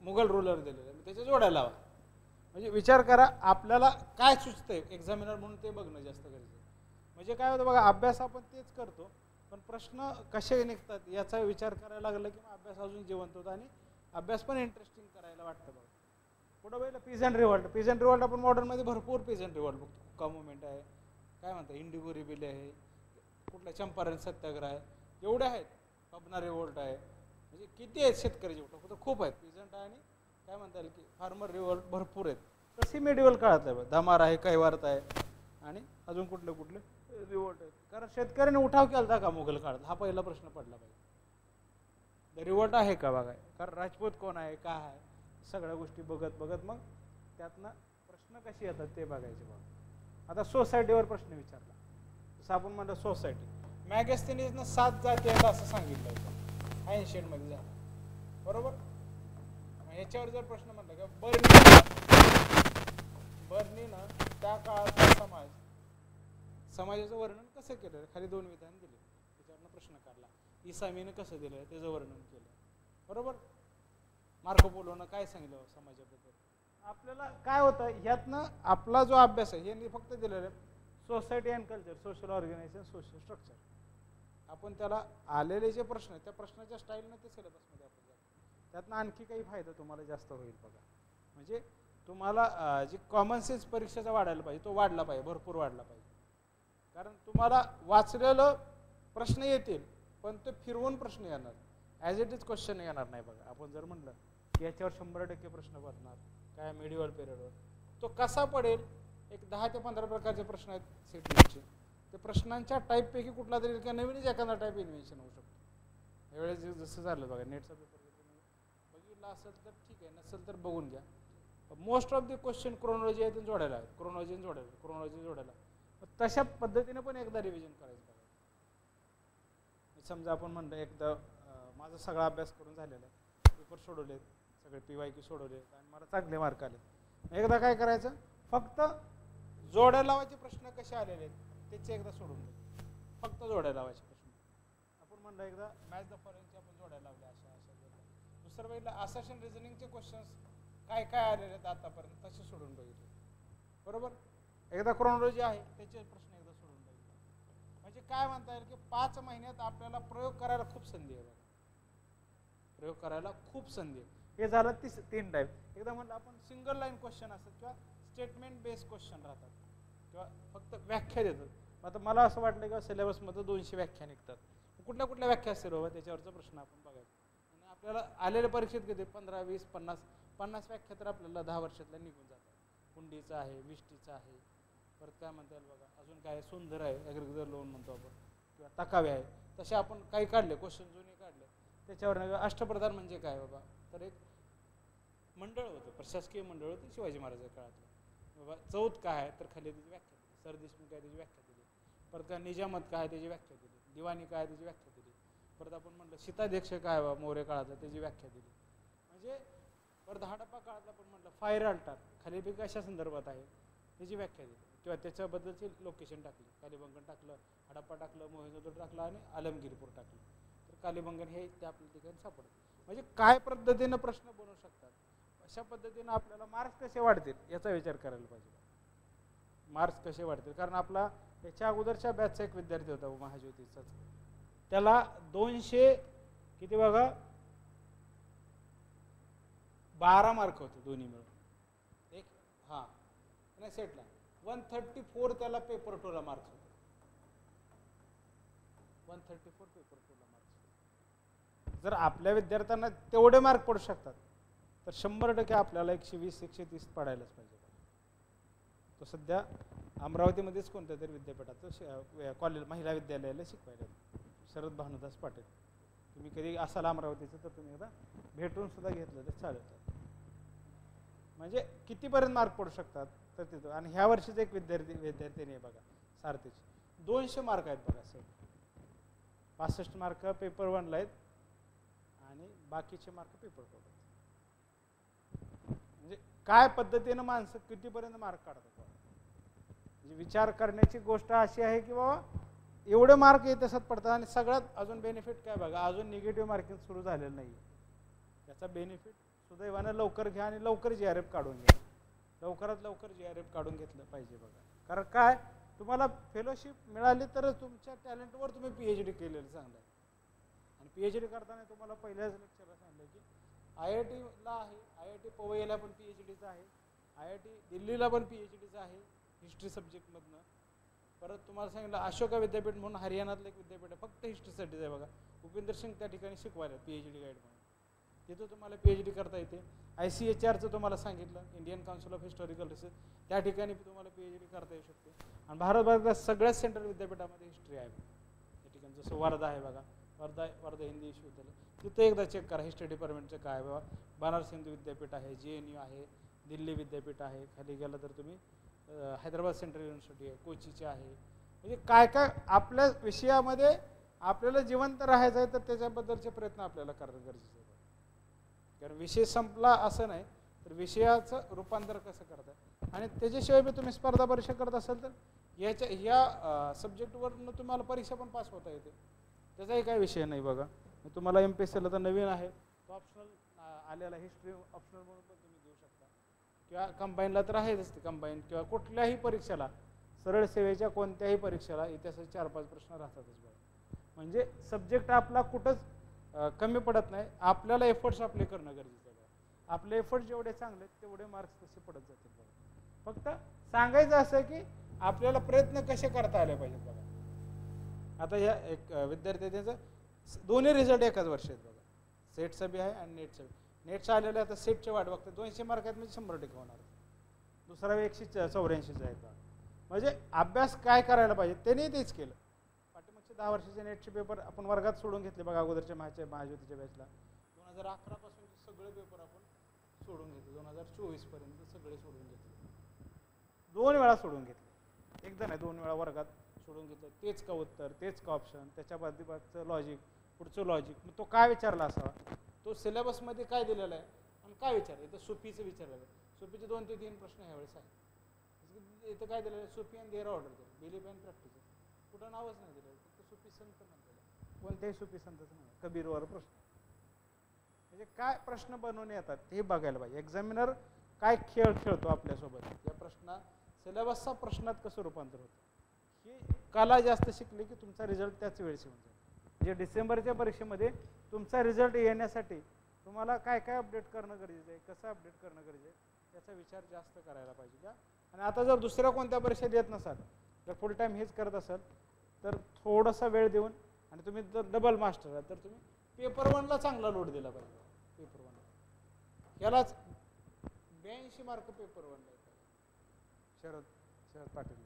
[SPEAKER 1] मुघल रूलर दिलेला त्याच्या जोड्या लावा. म्हणजे विचार करा आपल्याला काय सुचतंय एक्झामिनर म्हणून ते बघणं जास्त गरजेचं. म्हणजे काय होतं बघा, अभ्यास आपण तेच करतो पण प्रश्न कसे निघतात याचा विचार करायला लागला की अभ्यास अजून जिवंत होतो आणि अभ्यास पण इंटरेस्टिंग करायला वाटतं. बघा पुढं बघितलं पीस अँड रिव्हॉल्ट आपण मॉडर्नमध्ये भरपूर पीस अँड रिव्हॉल्ट बघतो. हुक्का मुवमेंट आहे, काय म्हणतात इंडिगो रिबिले आहे, कुठला चंपारण सत्याग्रह आहे, एवढे आहेत, पबना रिव्होल्ट आहे, म्हणजे किती आहेत शेतकऱ्याचे उठाव, खूप आहेत. पीझंट आणि काय म्हणता येईल की फार्मर रिव्होल्ट भरपूर आहेत. तशी मेडिवल काळात आहे, धमार आहे, कैवारत आहे आणि अजून कुठले कुठले रिव्होल्ट आहेत. कारण शेतकऱ्याने उठाव केला का मुघल काळात, हा पहिला प्रश्न पडला पाहिजे. रिव्होल्ट आहे का बघाय, कारण राजपूत कोण आहे, काय आहे, सगळ्या गोष्टी बघत मग त्यातनं प्रश्न कसे येतात ते बघायचे. बघा आता सोसायटीवर प्रश्न विचारला, जसं आपण म्हणलं सोसायटी, मॅगॅस्थेनीजनं 7 जाती आहेत असं सांगितलं होतं एन्शियंटमध्ये झालं, बरोबर. याच्यावर जर प्रश्न म्हणला का बर्नीनं त्या काळातला समाजाचं वर्णन कसं केलं, खाली 2 विधान दिले, त्याच्यावरनं प्रश्न काढला. इसामीनं कसं दिलं त्याचं वर्णन केलं, बरोबर. मार्को पोलोनं काय सांगितलं समाजाबद्दल. आपल्याला काय होतं ह्यातनं आपला जो अभ्यास आहे हे फक्त दिलेलं आहे society and culture, social organization, social structure. आपण त्याला आलेले जे प्रश्न आहेत त्या प्रश्नाच्या स्टाईलनं ते सिलेबसमध्ये आपण जातो. त्यातनं आणखी काही फायदा तुम्हाला जास्त होईल. बघा म्हणजे तुम्हाला जे कॉमन सेन्स परीक्षेचा वाढायला पाहिजे तो वाढला पाहिजे, भरपूर वाढला पाहिजे. कारण तुम्हाला वाचलेलं प्रश्न येतील पण ते फिरवून प्रश्न येणार, ॲज इट इज क्वेश्चन येणार नाही. बघा आपण जर म्हणलं की याच्यावर 100% प्रश्न पडणार काय मिडिवल पिरियडवर, तो कसा पडेल, एक 10 ते 15 प्रकारचे प्रश्न आहेत सेटमेंटचे, ते प्रश्नांच्या टाईपपैकी कुठला तरी किंवा नवीनच एखादा टाईप इन्व्हेन्शन होऊ शकतो. यावेळेस जसं झालं बघा नेटचा पेपर बघितला असेल तर ठीक आहे, नसेल तर बघून घ्या. Most of the question chronology आहे जोडायला आहेत, क्रोनॉलॉजी जोडायला तशा पद्धतीने पण एकदा रिव्हिजन करायचं. बघा समजा आपण म्हणलं एकदा माझा सगळा अभ्यास करून झालेला आहे, पेपर सोडवलेत सगळे, PYQ सोडवले आणि मला चांगले मार्क आले, एकदा काय करायचं, फक्त जोड्या लावायचे प्रश्न कसे आलेले आहेत त्याचे एकदा सोडून द्यायचे, फक्त जोड्या लावायचे प्रश्न. आपण म्हणलं एकदा मॅच द फॉलोइंगचे आपण जोड्या लावल्या अशा दुसरं बघितलं असर्शन रिझनिंगचे क्वेश्चन्स काय आलेले आहेत आतापर्यंत तसे सोडून बघितले, बरोबर. एकदा क्रोनॉलॉजी आहे त्याचे प्रश्न एकदा सोडून बघितले. म्हणजे काय म्हणता येईल की 5 महिन्यात आपल्याला प्रयोग करायला खूप संधी आहे. प्रयोग करायला खूप संधी आहे. हे झालं 3 टाईप. एकदा म्हणलं आपण सिंगल लाईन क्वेश्चन असतात किंवा स्टेटमेंट बेस्ड क्वेश्चन राहतात किंवा फक्त व्याख्या देतात. आता मला असं वाटलं की सिलेबसमध्ये 200 व्याख्या निघतात, कुठल्या व्याख्या असतील बाबा त्याच्यावरचा प्रश्न आपण बघायचा. आणि आपल्याला आलेल्या परीक्षेत किती 15, 20, 50 व्याख्या तर आपल्याला 10 वर्षातल्या निघून जातात. हुंडीचा आहे, विष्टीचा आहे, परत काय म्हणता येईल बघा अजून काय सुंदर आहे, ॲग्रिकल्चर लोन म्हणतो आपण, किंवा तकावे आहे, तसे आपण काही काढले क्वेश्चन जुने काढले. त्याच्यावर अष्टप्रधान म्हणजे काय बाबा, तर एक मंडळ होतं, प्रशासकीय मंडळ होतं शिवाजी महाराजांच्या काळातलं. बाबा चौथ काय आहे तर खाली त्याची व्याख्या दिली, सरदेशमुख काय त्याची व्याख्या दिली, परत काय निजामत काय त्याची व्याख्या दिली, दिवाणी काय त्याची व्याख्या दिली, परत आपण म्हटलं शीताध्यक्ष काय बाबा मौर्य काळातला त्याची व्याख्या दिली. म्हणजे परत हडप्पा काळातला आपण म्हटलं फायर अल्टार खालीपैकी कशा संदर्भात आहे त्याची व्याख्या दिली किंवा त्याच्याबद्दलची लोकेशन टाकली, कालीबंगन टाकलं, हडप्पा टाकलं, मोहेंजोदडो टाकलं आणि आलमगीरपूर टाकलं, तर कालीबंगन हे त्या आपल्या ठिकाणी सापडतं. म्हणजे काय पद्धतीनं प्रश्न बनवू शकतात, अशा पद्धतीनं आपल्याला मार्क्स कसे वाढतील याचा विचार करायला पाहिजे. मार्क्स कसे वाढतील, कारण आपला याच्या अगोदरच्या बॅचचा एक विद्यार्थी होता महाज्योतीचाच, त्याला 200 किती बघा 12 मार्क होते दोन्ही मिळून एक, हां नाही सेटला 134 त्याला पेपर 2 ला मार्क्स होते, 134 पेपर 2 ला मार्क्स. जर आपल्या विद्यार्थ्यांना तेवढे मार्क पडू शकतात तर 100% आपल्याला 120 130 पडायलाच पाहिजे. तो सध्या अमरावतीमध्येच कोणत्या तरी विद्यापीठात कॉलेज महिला विद्यालयाला शिकवायला, शरद भानुदास पाटील. तुम्ही कधी असाल अमरावतीचं तर तुम्ही एकदा भेटून सुद्धा घेतलं तर चालेल. म्हणजे कितीपर्यंत मार्क पडू शकतात तर तिथं. आणि ह्या वर्षीच एक विद्यार्थी आहे बघा सारथीची, 200 मार्क आहेत बघा सर. 65 मार्क पेपर 1 ला आहेत आणि बाकीचे मार्क पेपर 2 ला. म्हणजे काय पद्धतीनं माणसं कितीपर्यंत मार्क काढतात. म्हणजे विचार करण्याची गोष्ट अशी आहे की बाबा एवढे मार्क येत असत पडतात. आणि सगळ्यात अजून बेनिफिट काय बघा, अजून निगेटिव्ह मार्किंग सुरू झालेलं नाही. याचा बेनिफिट सुदैवानं लवकर घ्या आणि लवकर GRF काढून घ्या. लवकरात लवकर GRF काढून घेतलं पाहिजे बघा. कारण काय तुम्हाला फेलोशिप मिळाली तर तुमच्या टॅलेंटवर तुम्ही PhD केलेलं चांगलं आहे. आणि PhD करताना तुम्हाला पहिल्याच लेक्चरला सांगितलं की IIT ला आहे, IIT पवईला पण PhDचं आहे, IIT दिल्लीला पण PhDचं आहे हिस्ट्री सब्जेक्टमधनं. परत तुम्हाला सांगितलं अशोका विद्यापीठ म्हणून हरियाणातलं एक विद्यापीठ आहे, फक्त हिस्ट्रीसाठीच आहे बघा. उपेंद्र सिंग त्या ठिकाणी शिकवायला PhD गाईड म्हणून, तिथं तुम्हाला PhD करता येते. ICHRचं तुम्हाला सांगितलं Indian council of historical research, त्या ठिकाणी तुम्हाला PhD करता येऊ शकते. आणि भारतभरातल्या सगळ्याच सेंट्रल विद्यापीठामध्ये हिस्ट्री आहे त्या ठिकाणी. जसं वर्धा आहे बघा, वर्धा हिंदी विश्वविद्यालय, तिथं एकदा चेक करा हिस्ट्री डिपार्टमेंटचं काय बाबा. बनारस हिंदू विद्यापीठ आहे, JNU आहे, दिल्ली विद्यापीठ आहे, खाली गेलं तर तुम्ही हैदराबाद सेंट्रल युनिव्हर्सिटी आहे, कोचीचे आहे. म्हणजे काय काय आपल्या विषयामध्ये आपल्याला जिवंत राहायचं आहे तर त्याच्याबद्दलचे प्रयत्न आपल्याला करणं गरजेचं आहे. कारण विषय संपला असं नाही, तर विषयाचं रूपांतर कसं करतात. आणि त्याच्याशिवाय बी तुम्ही स्पर्धा परीक्षा करत असाल तर ह्या सब्जेक्टवरनं तुम्हाला परीक्षा पण पास होता येते, त्याचाही काही विषय नाही बघा. तुम्हाला MPSCला तर नवीन आहे तो ऑप्शनल आलेला, हिस्ट्री ऑप्शनल म्हणून पण तुम्ही देऊ शकता. किंवा कंबाईनला तर आहेच ते कंबाईन, किंवा कुठल्याही परीक्षेला सरळ सेवेच्या कोणत्याही परीक्षेला इतिहासाचे 4-5 प्रश्न राहतातच बघा. म्हणजे सब्जेक्ट आपला कुठंच कमी पडत नाही. आपल्याला एफर्ट्स आपले करणं गरजेचं आहे. आपले एफर्ट्स जेवढे चांगले तेवढे मार्क्स तसे पडत जातील बघा. फक्त सांगायचं असं की आपल्याला प्रयत्न कसे करता आले पाहिजेत बघा. आता ह्या एक विद्यार्थी त्याचं दोन्ही रिझल्ट एकाच वर्षी आहेत बघा, सेटचा बी आहे आणि नेटचा बी. नेटचा आलेला आता सेटचे वाट बघते, 200 मार्क आहेत म्हणजे 100% होणार. दुसरा 184 आहेत बघा. म्हणजे अभ्यास काय करायला पाहिजे त्यांनी तेच केलं. पाठीमागचे 10 वर्षाचे नेटचे पेपर आपण वर्गात सोडून घेतले बघा. अगोदरच्या महाज्योतीच्या बॅचला 2011 पासूनचे सगळे पेपर आपण सोडून घेतले, 2024 पर्यंत सगळे सोडून घेतले. 2 वेळा सोडून घेतले, एकदा नाही 2 वेळा वर्गात सोडून घेतलं. तेच का उत्तर, तेच का ऑप्शन, त्याच्या बाजूचं लॉजिक, पुढचं लॉजिक. मग तो काय विचारला असावा, तो सिलेबसमध्ये काय दिलेला आहे आणि काय विचारलं. इथं सोपीचं विचारलं, सोपीचे 2 ते 3 प्रश्न ह्यावेळेस आहे. इथं काय दिलेलं आहे, सोपी आणि देअर ऑर्डर दिलं, बिलीफ अँड प्रॅक्टिस. कुठं नावच नाही दिलं, फक्त सोपी संत म्हणलेलं, कोणत्याही सोपी संतच नाही. कबीरवर प्रश्न, म्हणजे काय प्रश्न बनवून येतात ते बघायला पाहिजे. एक्झामिनर काय खेळ खेळतो आपल्यासोबत, या प्रश्न सिलेबसचा प्रश्नात कसं रूपांतर होतं. ही कला जास्त शिकली की तुमचा रिझल्ट त्याच वेळेस येऊन जाईल. म्हणजे डिसेंबरच्या परीक्षेमध्ये तुमचा रिझल्ट येण्यासाठी तुम्हाला काय काय अपडेट करणं गरजेचं आहे, कसं अपडेट करणं गरजेचं आहे याचा विचार जास्त करायला पाहिजे का. आणि आता जर दुसऱ्या कोणत्या परीक्षेत येत नसाल, जर फुल टाईम हेच करत असाल तर थोडासा वेळ देऊन, आणि तुम्ही जर डबल मास्टर आहात तर तुम्ही पेपर 1ला चांगला लोड दिला पाहिजे. पेपर 1 यालाच 82 मार्क पेपर 1ला येतात. शरद पाटील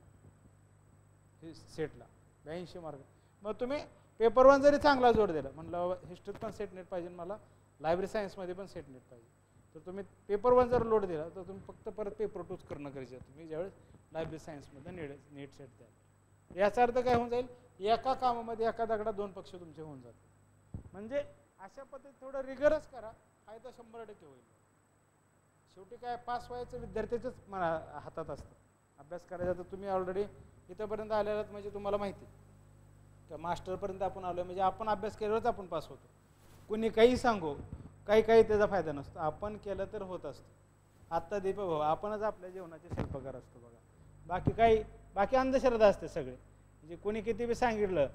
[SPEAKER 1] हे सेटला 82 मार्क. मग तुम्ही पेपर 1 जरी चांगला जोड दिला, म्हणलं हिस्ट्रीत पण सेट नेट पाहिजे, मला लायब्ररी सायन्समध्ये पण सेट नेट पाहिजे, तर तुम्ही पेपर 1 जर लोड दिला तर तुम्ही फक्त परत पेपर 2च करणं गरजेचं आहे. तुम्ही ज्यावेळेस लायब्ररी सायन्समध्ये नेट सेट द्याल, याचा अर्थ काय होऊन जाईल, एका कामामध्ये एका दगडात 2 पक्ष तुमचे होऊन जातात. म्हणजे अशा पद्धतीत थोडं रिगरच करा, फायदा 100% होईल. शेवटी काय पास व्हायचं विद्यार्थ्याच्याच हातात असतं. अभ्यास करायचा तर तुम्ही ऑलरेडी इथंपर्यंत आलेलात, म्हणजे तुम्हाला माहिती का मास्टरपर्यंत आपण आलो म्हणजे आपण अभ्यास केल्यावरच आपण पास होतो. कोणी काही सांगो, काही त्याचा फायदा नसतो, आपण केलं तर होत असतं. आत्ता दीपक भाऊ आपणच आपल्या जीवनाचे शिल्पकार असतो बघा. बाकी अंधश्रद्धा असते सगळे. म्हणजे कोणी किती बी सांगितलं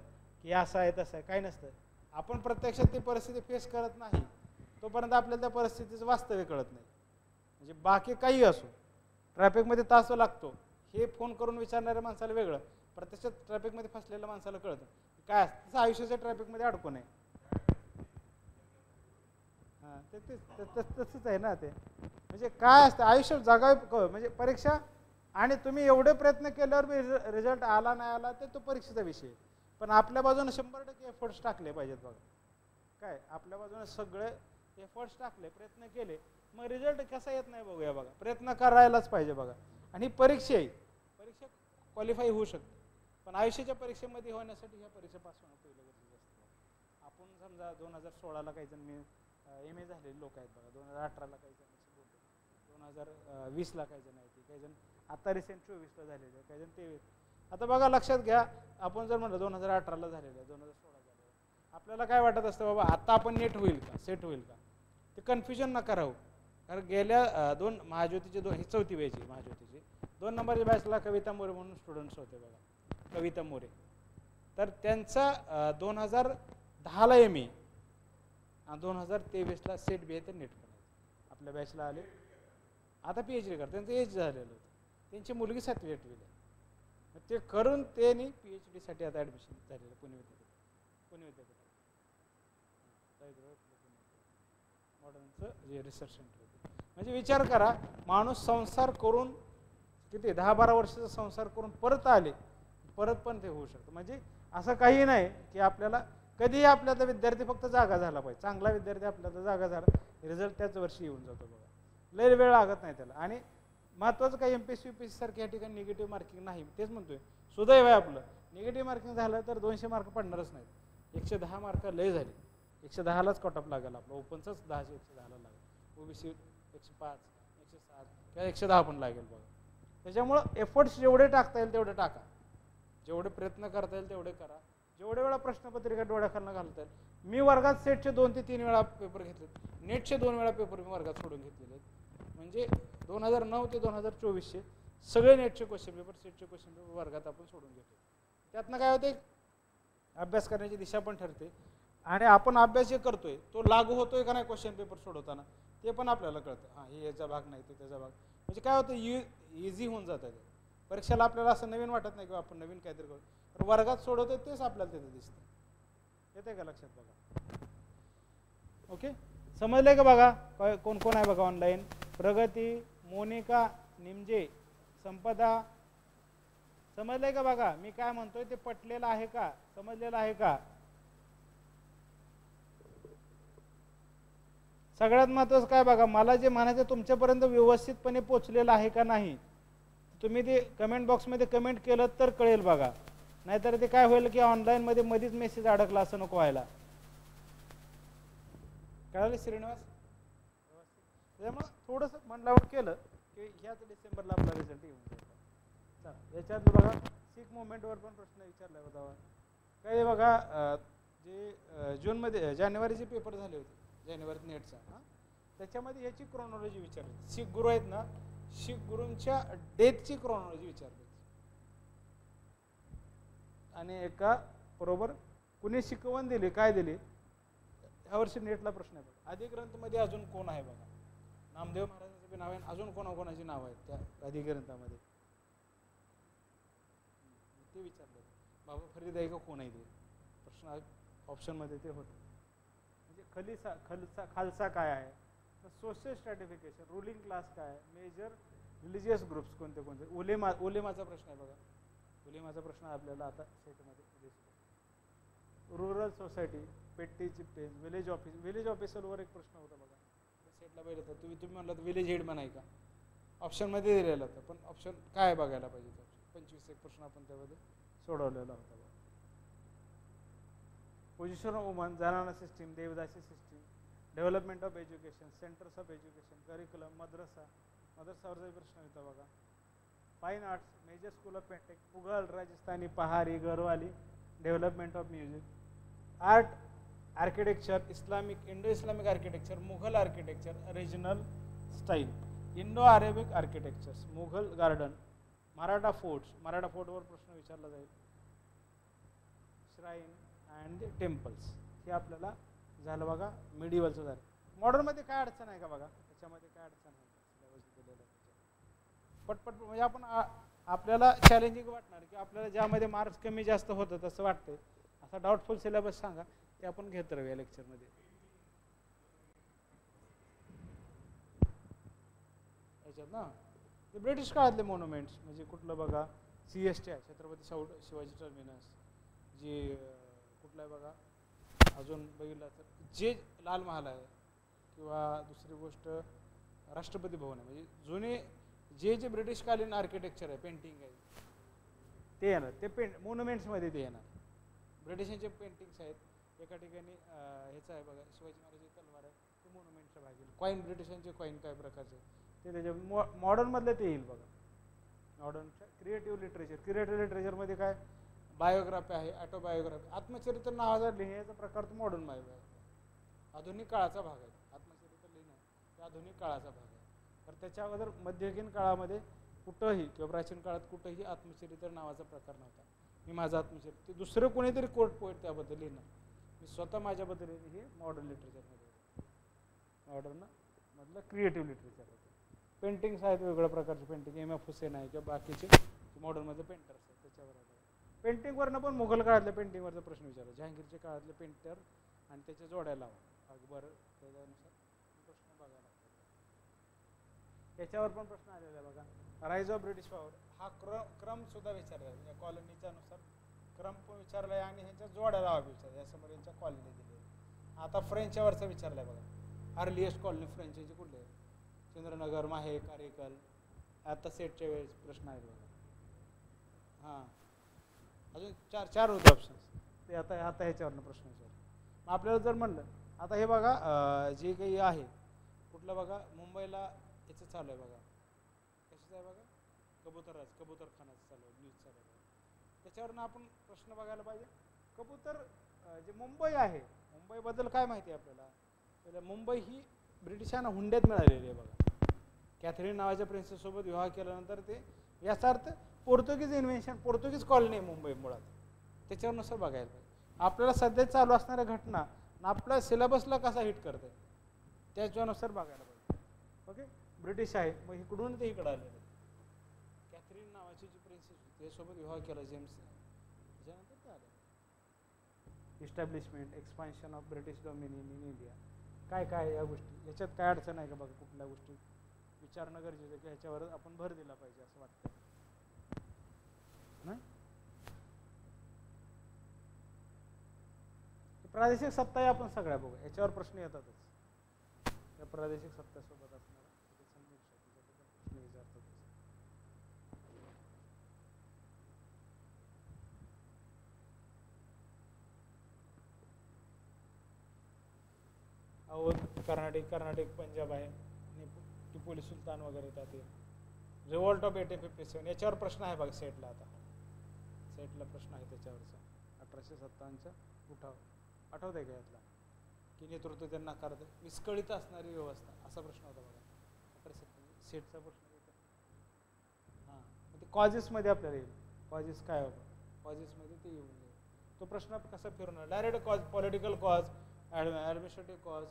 [SPEAKER 1] की असं आहे तसं आहे, काही नसतं. आपण प्रत्यक्षात ती परिस्थिती फेस करत नाही तोपर्यंत आपल्याला त्या परिस्थितीचं वास्तव्य कळत नाही. म्हणजे बाकी काही असो, ट्रॅफिकमध्ये तास लागतो हे फोन करून विचारणाऱ्या माणसाला वेगळं, प्रत्यक्षात ट्रॅफिकमध्ये फसलेल्या माणसाला कळतं काय असतं. तसं आयुष्याच्या ट्रॅफिकमध्ये अडकून आहे. हां, तसंच आहे ना ते. म्हणजे काय असतं आयुष्य जगावे म्हणजे परीक्षा, आणि तुम्ही एवढे प्रयत्न केल्यावर बी रिझल्ट आला नाही आला तर तो परीक्षेचा विषय. पण आपल्या बाजूने 100% एफर्ट्स टाकले पाहिजेत बघा. काय आपल्या बाजूने सगळे एफर्ट्स टाकले, प्रयत्न केले, मग रिझल्ट कसा येत नाही बघूया बघा. प्रयत्न करायलाच पाहिजे बघा. आणि परीक्षा परीक्षा क्वालिफाय होऊ शकते, पण आयुष्याच्या परीक्षेमध्ये होण्यासाठी ह्या परीक्षा पास होणं पहिलं गरजेचं असतं. आपण समजा 2016ला काही जण MA झालेले लोक आहेत बघा, 2018ला काही जण 2020ला काही जण आहेत, काही जण आता रिसेंट 24ला झालेले, काही जण 23. आता बघा लक्षात घ्या, आपण जर म्हटलं 2018ला झालेलं आहे, 2016 झालेलं, आपल्याला काय वाटत असतं बाबा आता आपण नेट होईल का, सेट होईल का, ते कन्फ्युजन नका राहू. कारण गेल्या दोन महाज्योतीचे ही 4थी बॅच महाज्योतीची 2 नंबरच्या बॅचला कविता मोरे म्हणून स्टुडंट्स होते बघा, कविता मोरे. तर त्यांचा 2010ला MA आणि 2023ला सेट बी आहे, तर नेट करायचं. आपल्या बॅचला आले, आता PhD करतात, त्यांचं एज झालेलं होतं, त्यांची मुलगी 7वी 8वीला. ते करून त्यांनी PhDसाठी आता ॲडमिशन झालेलं पुणे विद्यापीठ मॉडर्नचं जे रिसर्च सेंटर होतं. म्हणजे विचार करा, माणूस संसार करून किती 10-12 वर्षाचा संसार करून परत आले, परत पण ते होऊ शकतं. म्हणजे असं काही नाही की आपल्याला कधीही आपल्याला विद्यार्थी फक्त जागा झाला पाहिजे. चांगला विद्यार्थी आपल्याला जागा झाला, रिझल्ट त्याच वर्षी येऊन जातो बघा, लय वेळ लागत नाही त्याला. आणि महत्त्वाचं काही MPSC UPSC सारखं या ठिकाणी निगेटिव्ह मार्किंग नाही. तेच म्हणतोय, सुदैव आहे आपलं, निगेटिव्ह मार्किंग झालं तर 200 मार्क पडणारच नाहीत. 110 मार्क लय झाले, 110लाच कट ऑफ लागेल आपलं, ओपनचंच 110ला लागेल, OBC 105 107 किंवा 110 पण लागेल बघा. त्याच्यामुळं एफर्ट्स जेवढे टाकता येईल तेवढे टाका, जेवढे प्रयत्न करता येईल तेवढे करा, जेवढे वेळा प्रश्नपत्रिका डोळ्याखालनं घालता येईल. मी वर्गात सेटचे 2 ते 3 वेळा पेपर घेतले, नेटचे 2 वेळा पेपर मी वर्गात सोडून घेतलेले आहेत. म्हणजे 2009 ते 2024चे सगळे नेटचे क्वेश्चन पेपर, सेटचे क्वेश्चन पेपर वर्गात आपण सोडून घेतो. त्यातनं काय होते, अभ्यास करण्याची दिशा पण ठरते, आणि आपण अभ्यास जे करतोय तो लागू होतोय का नाही क्वेश्चन पेपर सोडवताना ते पण आपल्याला कळतं. हां, हे याचा भाग नाही, ते त्याचा भाग. म्हणजे काय होतं, इझी होऊन जातं ते. परीक्षेला आपल्याला असं नवीन वाटत नाही किंवा आपण नवीन काहीतरी करतो, तर वर्गात सोडवतोय तेच आपल्याला तिथे दिसतं. येते का लक्षात बघा? ओके, समजलंय का बघा? कोण कोण आहे बघा ऑनलाईन? प्रगती, मोनिका, निमजे, संपदा. समजलंय का बघा? मी काय म्हणतोय ते पटलेलं आहे का, समजलेलं आहे का? सगळ्यात महत्त्वाचं काय बघा, मला जे म्हणायचं तुमच्यापर्यंत व्यवस्थितपणे पोचलेलं आहे का नाही, तुम्ही ते कमेंट बॉक्समध्ये कमेंट केलं तर कळेल बघा. नाहीतर ते काय होईल की ऑनलाईनमध्ये मध्येच मेसेज अडकला, असं नको व्हायला. कळालं श्रीनिवास? त्यामुळे थोडंसं मन लावून केलं की ह्याच डिसेंबरला आपला रिझल्ट येऊन जाईल. चला, याच्यात बघा सिख मुवमेंटवर पण प्रश्न विचारला होता काही बघा. जे जूनमध्ये जानेवारीचे पेपर झाले होते, जानेवारीत नेटचा, त्याच्यामध्ये याची क्रोनॉलॉजी विचारली. शीख गुरु आहेत ना, शीख गुरूंच्या डेथची क्रोनॉलॉजी विचारली आणि एका बरोबर कुणी शिकवण दिली, काय दिली. ह्या वर्षी नेटला प्रश्न आहे बघा, अधिग्रंथमध्ये अजून कोण आहे बघा. नामदेव महाराजांचं बी नाव आहे, अजून कोणाकोणाची नाव आहेत त्या अधिग्रंथामध्ये ते विचारलं. बाबा फरीद आहे का, कोण आहे ते प्रश्न ऑप्शनमध्ये ते होतं. म्हणजे खालसा काय आहे, सोशल स्ट्रॅटिफिकेशन, रुलिंग क्लास काय आहे, मेजर रिलिजियस ग्रुप्स कोणते कोणते, उलेमाचा प्रश्न आहे बघा. उलेमाचा प्रश्न आपल्याला आता सेटमध्ये दिसतो. रुरल सोसायटी, पेट्टीची पेज, विलेज ऑफिसरवर एक प्रश्न होता बघा, सेटला पाहिजे होता. तुम्ही म्हणलं विलेज हेडमॅन आहे का, ऑप्शनमध्ये दिलेलं होतं, पण ऑप्शन काय बघायला पाहिजे. 25 एक प्रश्न आपण त्यामध्ये सोडवलेला होता. Position of woman, zenana system, devadasi system, development of education, centres of education, curriculum, मदरसावरचा प्रश्न होता बघा. Fine arts, major school of painting, Mughal, Rajasthani, Pahari, Garhwali, development of music, art, architecture, Islamic, Indo Islamic architecture, Mughal architecture, regional style, Indo Arabic architectures, Mughal garden, Maratha forts, Maratha फोर्टवर प्रश्न विचारला जाईल. Shrine and temples. हे आपल्याला झालं बघा मिडिवलचं झालं. मॉडर्नमध्ये काय अडचण आहे का बघा, त्याच्यामध्ये काय अडचण आहे सिलेबस दिलेलं आहे पटपट, म्हणजे आपण आपल्याला चॅलेंजिंग वाटणार की आपल्याला ज्यामध्ये मार्क्स कमी जास्त होतं तसं वाटतंय, असा डाऊटफुल सिलेबस सांगा ते आपण घेत राहूया लेक्चरमध्ये. याच्यात ना ते ब्रिटिश काळातले मॉन्युमेंट्स म्हणजे कुठलं बघा, CST आहे छत्रपती शिवाजी टर्मिनस, जे कुठलं आहे बघा, अजून बघितलं तर जे लाल महाल आहे, किंवा दुसरी गोष्ट राष्ट्रपती भवन आहे. म्हणजे जुने जे ब्रिटिशकालीन आर्किटेक्चर आहे, पेंटिंग आहे, ते येणार. ते मॉन्युमेंट्समध्ये ते येणार. ब्रिटिशांचे पेंटिंग्स आहेत. एका ठिकाणी ह्याचं आहे बघा, शिवाजी महाराजांची तलवार आहे, ते मॉन्युमेंटच्या भागी. कॉईन, ब्रिटिशांचे कॉईन काय प्रकारचे ते त्याच्या मॉडर्नमधले ते येईल बघा. मॉडर्नच्या क्रिएटिव्ह लिटरेचरमध्ये काय बायोग्राफी आहे, ऑटोबायोग्राफी, आत्मचरित्र नावाचा लिहिण्याचा प्रकार तो मॉडर्न आहे. आधुनिक काळाचा भाग आहे. आत्मचरित्र लिहिणं हे आधुनिक काळाचा भाग आहे. तर त्याच्या अगोदर मध्ययुगीन काळामध्ये कुठंही किंवा प्राचीन काळात कुठंही आत्मचरित्र नावाचा प्रकार नव्हता. मी माझं आत्मचरित्र, ते दुसरं कोणीतरी कोर्ट पोएट त्याबद्दल लिहिणं, मी स्वतः माझ्याबद्दल हे मॉडर्न लिटरेचरमध्ये, मॉडर्न मधलं क्रिएटिव्ह लिटरेचर होतं. पेंटिंग्स आहेत वेगवेगळ्या प्रकारचे पेंटिंग, M.F. हुसेन आहे किंवा बाकीचे मॉडर्नमधले पेंटर्स आहेत. त्याच्यावर पेंटिंगवरनं पण मुघल काळातल्या पेंटिंगवरचा प्रश्न विचारला, जहांगीरच्या काळातले पेंटर आणि त्याच्या जोड्या लावा अकबर, त्याच्यानुसार प्रश्न बघायला लागतात. याच्यावर पण प्रश्न आलेला आहे बघा, राईज ऑफ ब्रिटिश पॉवर. हा क्रम सुद्धा विचारला आहे, या कॉलनीच्या नुसार क्रम पण विचारला आहे आणि ह्यांच्या जोड्या लावा विचारला, यासमोर यांच्या कॉलनी दिली. आता फ्रेंचवरचा विचारला आहे बघा, अर्लिएस्ट कॉलनी फ्रेंचची कुठले, चंद्रनगर, माहे, कारेकल. आता सेटच्या वेळेस प्रश्न आहेत बघा. हां, अजून चार होते ऑप्शन्स, ते आता ह्याच्यावरनं प्रश्न विचार. आपल्याला जर म्हणलं आता हे बघा, जे काही आहे कुठलं बघा, मुंबईला याचं चालू आहे बघा, कशाचं आहे बघा, कबूतरखानाचं चालू आहे, न्यूज चालू आहे. त्याच्यावरनं आपण प्रश्न बघायला पाहिजे. कबूतर जे मुंबई आहे, मुंबईबद्दल काय माहिती आहे आपल्याला. मुंबई ही ब्रिटिशांना हुंड्यात मिळालेली आहे बघा. कॅथरीन नावाच्या प्रिन्सेससोबत विवाह केल्यानंतर ते, याचा अर्थ पोर्तुगीज इन्व्हेन्शन, पोर्तुगीज कॉलनी आहे मुंबई मुळात. त्याच्यावरनुसार बघायला पाहिजे. आपल्याला सध्या चालू असणाऱ्या घटना आपल्या सिलेबसला कसा हिट करते त्याच्यानुसार बघायला पाहिजे. ओके, ब्रिटिश आहे मग इकडून ते इकडं आलेलं. कॅथरीन नावाची जी प्रिन्सेस होती त्यासोबत विवाह केला जेम्स, त्याच्यानंतर ते आलं. Establishment, expansion of British dominion in India, काय काय या गोष्टी, याच्यात काय अडचण आहे का बघा, कुठल्या गोष्टी विचारणं गरजेचं आहे की ह्याच्यावर आपण भर दिला पाहिजे असं वाटतं ना. प्रादेशिक सत्ता आहे, आपण सगळ्या बघू, याच्यावर प्रश्न येतातच. या प्रादेशिक सत्तासोबत असणारा प्रश्न विचारतात. अवध कर्नाटिक पंजाब आहे, टिपू सुलतान वगैरे येतात. रिव्होल्ट ऑफ 1857 याच्यावर प्रश्न आहे बघा सेटला. आता सेटला प्रश्न आहे त्याच्यावरचा, 1857चा उठाव आठवत आहे का यातला, की नेतृत्व त्यांना करते, विस्कळीत असणारी व्यवस्था, असा प्रश्न होता बघा 1857 सेटचा प्रश्न होता. हां, ते कॉजेसमध्ये आपल्याला येईल, कॉजेस काय होतं, कॉजेसमध्ये ते येऊन जाईल. तो प्रश्न कसा फिरवणार, direct cause, political cause, administrative cause,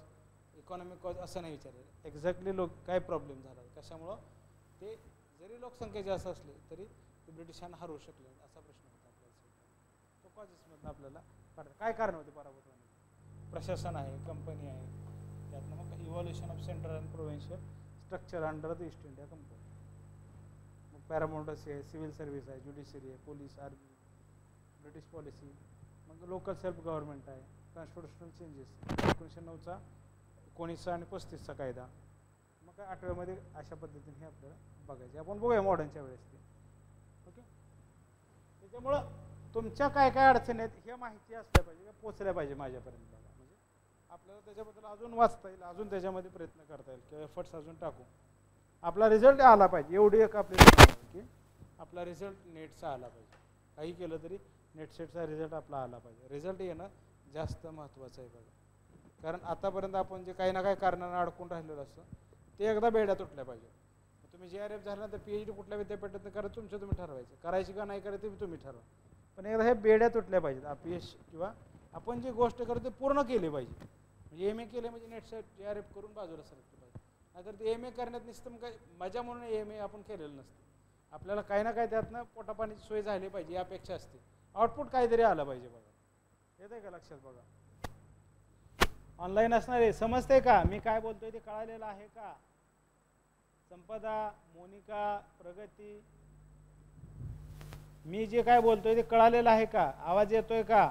[SPEAKER 1] economic cause असं नाही विचारलं. एक्झॅक्टली काय प्रॉब्लेम झाला, कशामुळं ते, जरी लोकसंख्या जास्त असली तरी ते ब्रिटिशांना हरवू शकले असा प्रश्न होता आपल्याला. तो कॉजेसमधून आपल्याला काय कारण होते पराभूत होण्याचे, प्रशासन आहे, कंपनी आहे, त्यातनं मग evolution of central and provincial structure under the East India Company, मग पॅरामोंटसी आहे, सिव्हिल सर्व्हिस आहे, ज्युडिशरी आहे, पोलीस, आर्मी, ब्रिटिश पॉलिसी, मग लोकल सेल्फ गव्हर्नमेंट आहे, कॉन्स्टिट्युशनल चेंजेस 1909चा, 19 आणि 35चा कायदा, मग काय 8व्यामध्ये अशा पद्धतीने हे आपल्याला बघायचे. आपण बघूया मॉडर्नच्या वेळेस ते. ओके, त्याच्यामुळं तुमच्या काय काय अडचणी आहेत हे माहिती असल्या पाहिजे, पोचल्या पाहिजे माझ्यापर्यंत बघा. म्हणजे आपल्याला त्याच्याबद्दल अजून वाचता येईल, अजून त्याच्यामध्ये प्रयत्न करता येईल किंवा एफर्ट्स अजून टाकू. आपला रिझल्ट आला पाहिजे, एवढी एक आपली की आपला रिझल्ट नेटचा आला पाहिजे. काही केलं तरी नेट सेटचा रिझल्ट आपला आला पाहिजे. रिझल्ट येणं जास्त महत्त्वाचं आहे बघा. कारण आतापर्यंत आपण जे काही ना काही कारणानं अडकून राहिलेलं असतं ते एकदा बेड्या तुटल्या पाहिजे. तुम्ही JRF झाल्यानंतर PhD कुठल्या विद्यापीठात करा तुमचं तुम्ही ठरवायचं, करायची का नाही करायची तुम्ही ठरवा. पण एकदा हे बेड्या तुटल्या पाहिजेत. अपयश किंवा आपण जी गोष्ट करतो ते पूर्ण केली पाहिजे. म्हणजे एम ए केले म्हणजे नेट JRF करून बाजूला सरकलं पाहिजे. नाहीतर ते एम ए करण्यात नुसतं काय मजा म्हणून एम ए आपण केलेलं नसतं. आपल्याला काही ना काही त्यातनं पोटापाण्याची सोय झाली पाहिजे ही अपेक्षा असते. आउटपुट काहीतरी आलं पाहिजे. बघा येतंय का लक्षात? बघा ऑनलाईन असणारे समजते का मी काय बोलतोय ते कळालेलं आहे का? संपदा, मोनिका, प्रगती, मी जे काय बोलतोय ते कळालेलं आहे का? आवाज येतोय का?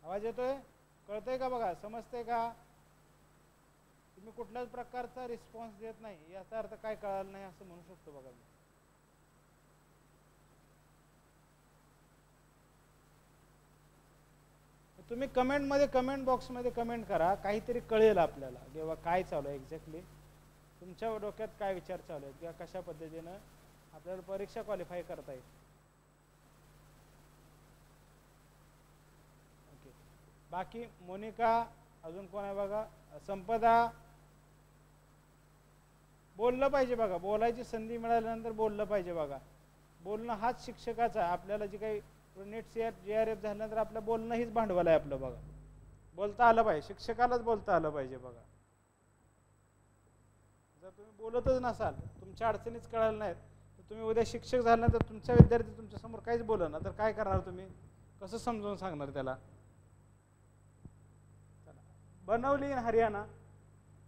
[SPEAKER 1] आवाज येतोय? कळतंय का? बघा समजतंय का? तुम्ही कुठल्याच प्रकारचा रिस्पॉन्स देत नाही याचा अर्थ काय कळालं नाही असं म्हणू शकतो. बघा मी तुम्ही कमेंटमध्ये कमेंट बॉक्समध्ये कमेंट करा, काहीतरी कळेल आपल्याला किंवा काय चालू आहे एक्झॅक्टली तुमच्या डोक्यात काय विचार चालू आहेत किंवा कशा पद्धतीनं आपल्याला परीक्षा क्वालिफाय करता येईल. ओके बाकी मोनिका अजून कोण आहे? बघा संपदा, बोललं पाहिजे. बघा बोलायची संधी मिळाल्यानंतर बोललं पाहिजे. बघा बोलणं हाच शिक्षकाचा आपल्याला जे काही नेट JRF झाल्यानंतर आपलं बोलणं हीच भांडवल आहे आपलं. बघा बोलता आलं पाहिजे, शिक्षकालाच बोलता आलं पाहिजे. बघा जर तुम्ही बोलतच नसाल, तुमच्या अडचणीच कळाल्या नाहीत, तर तुम्ही उद्या शिक्षक झाल्यानंतर तुमचा विद्यार्थी तुमच्यासमोर काहीच बोलला ना तर काय करणार तुम्ही? कसं समजावून सांगणार त्याला? बनवली इन हरियाणा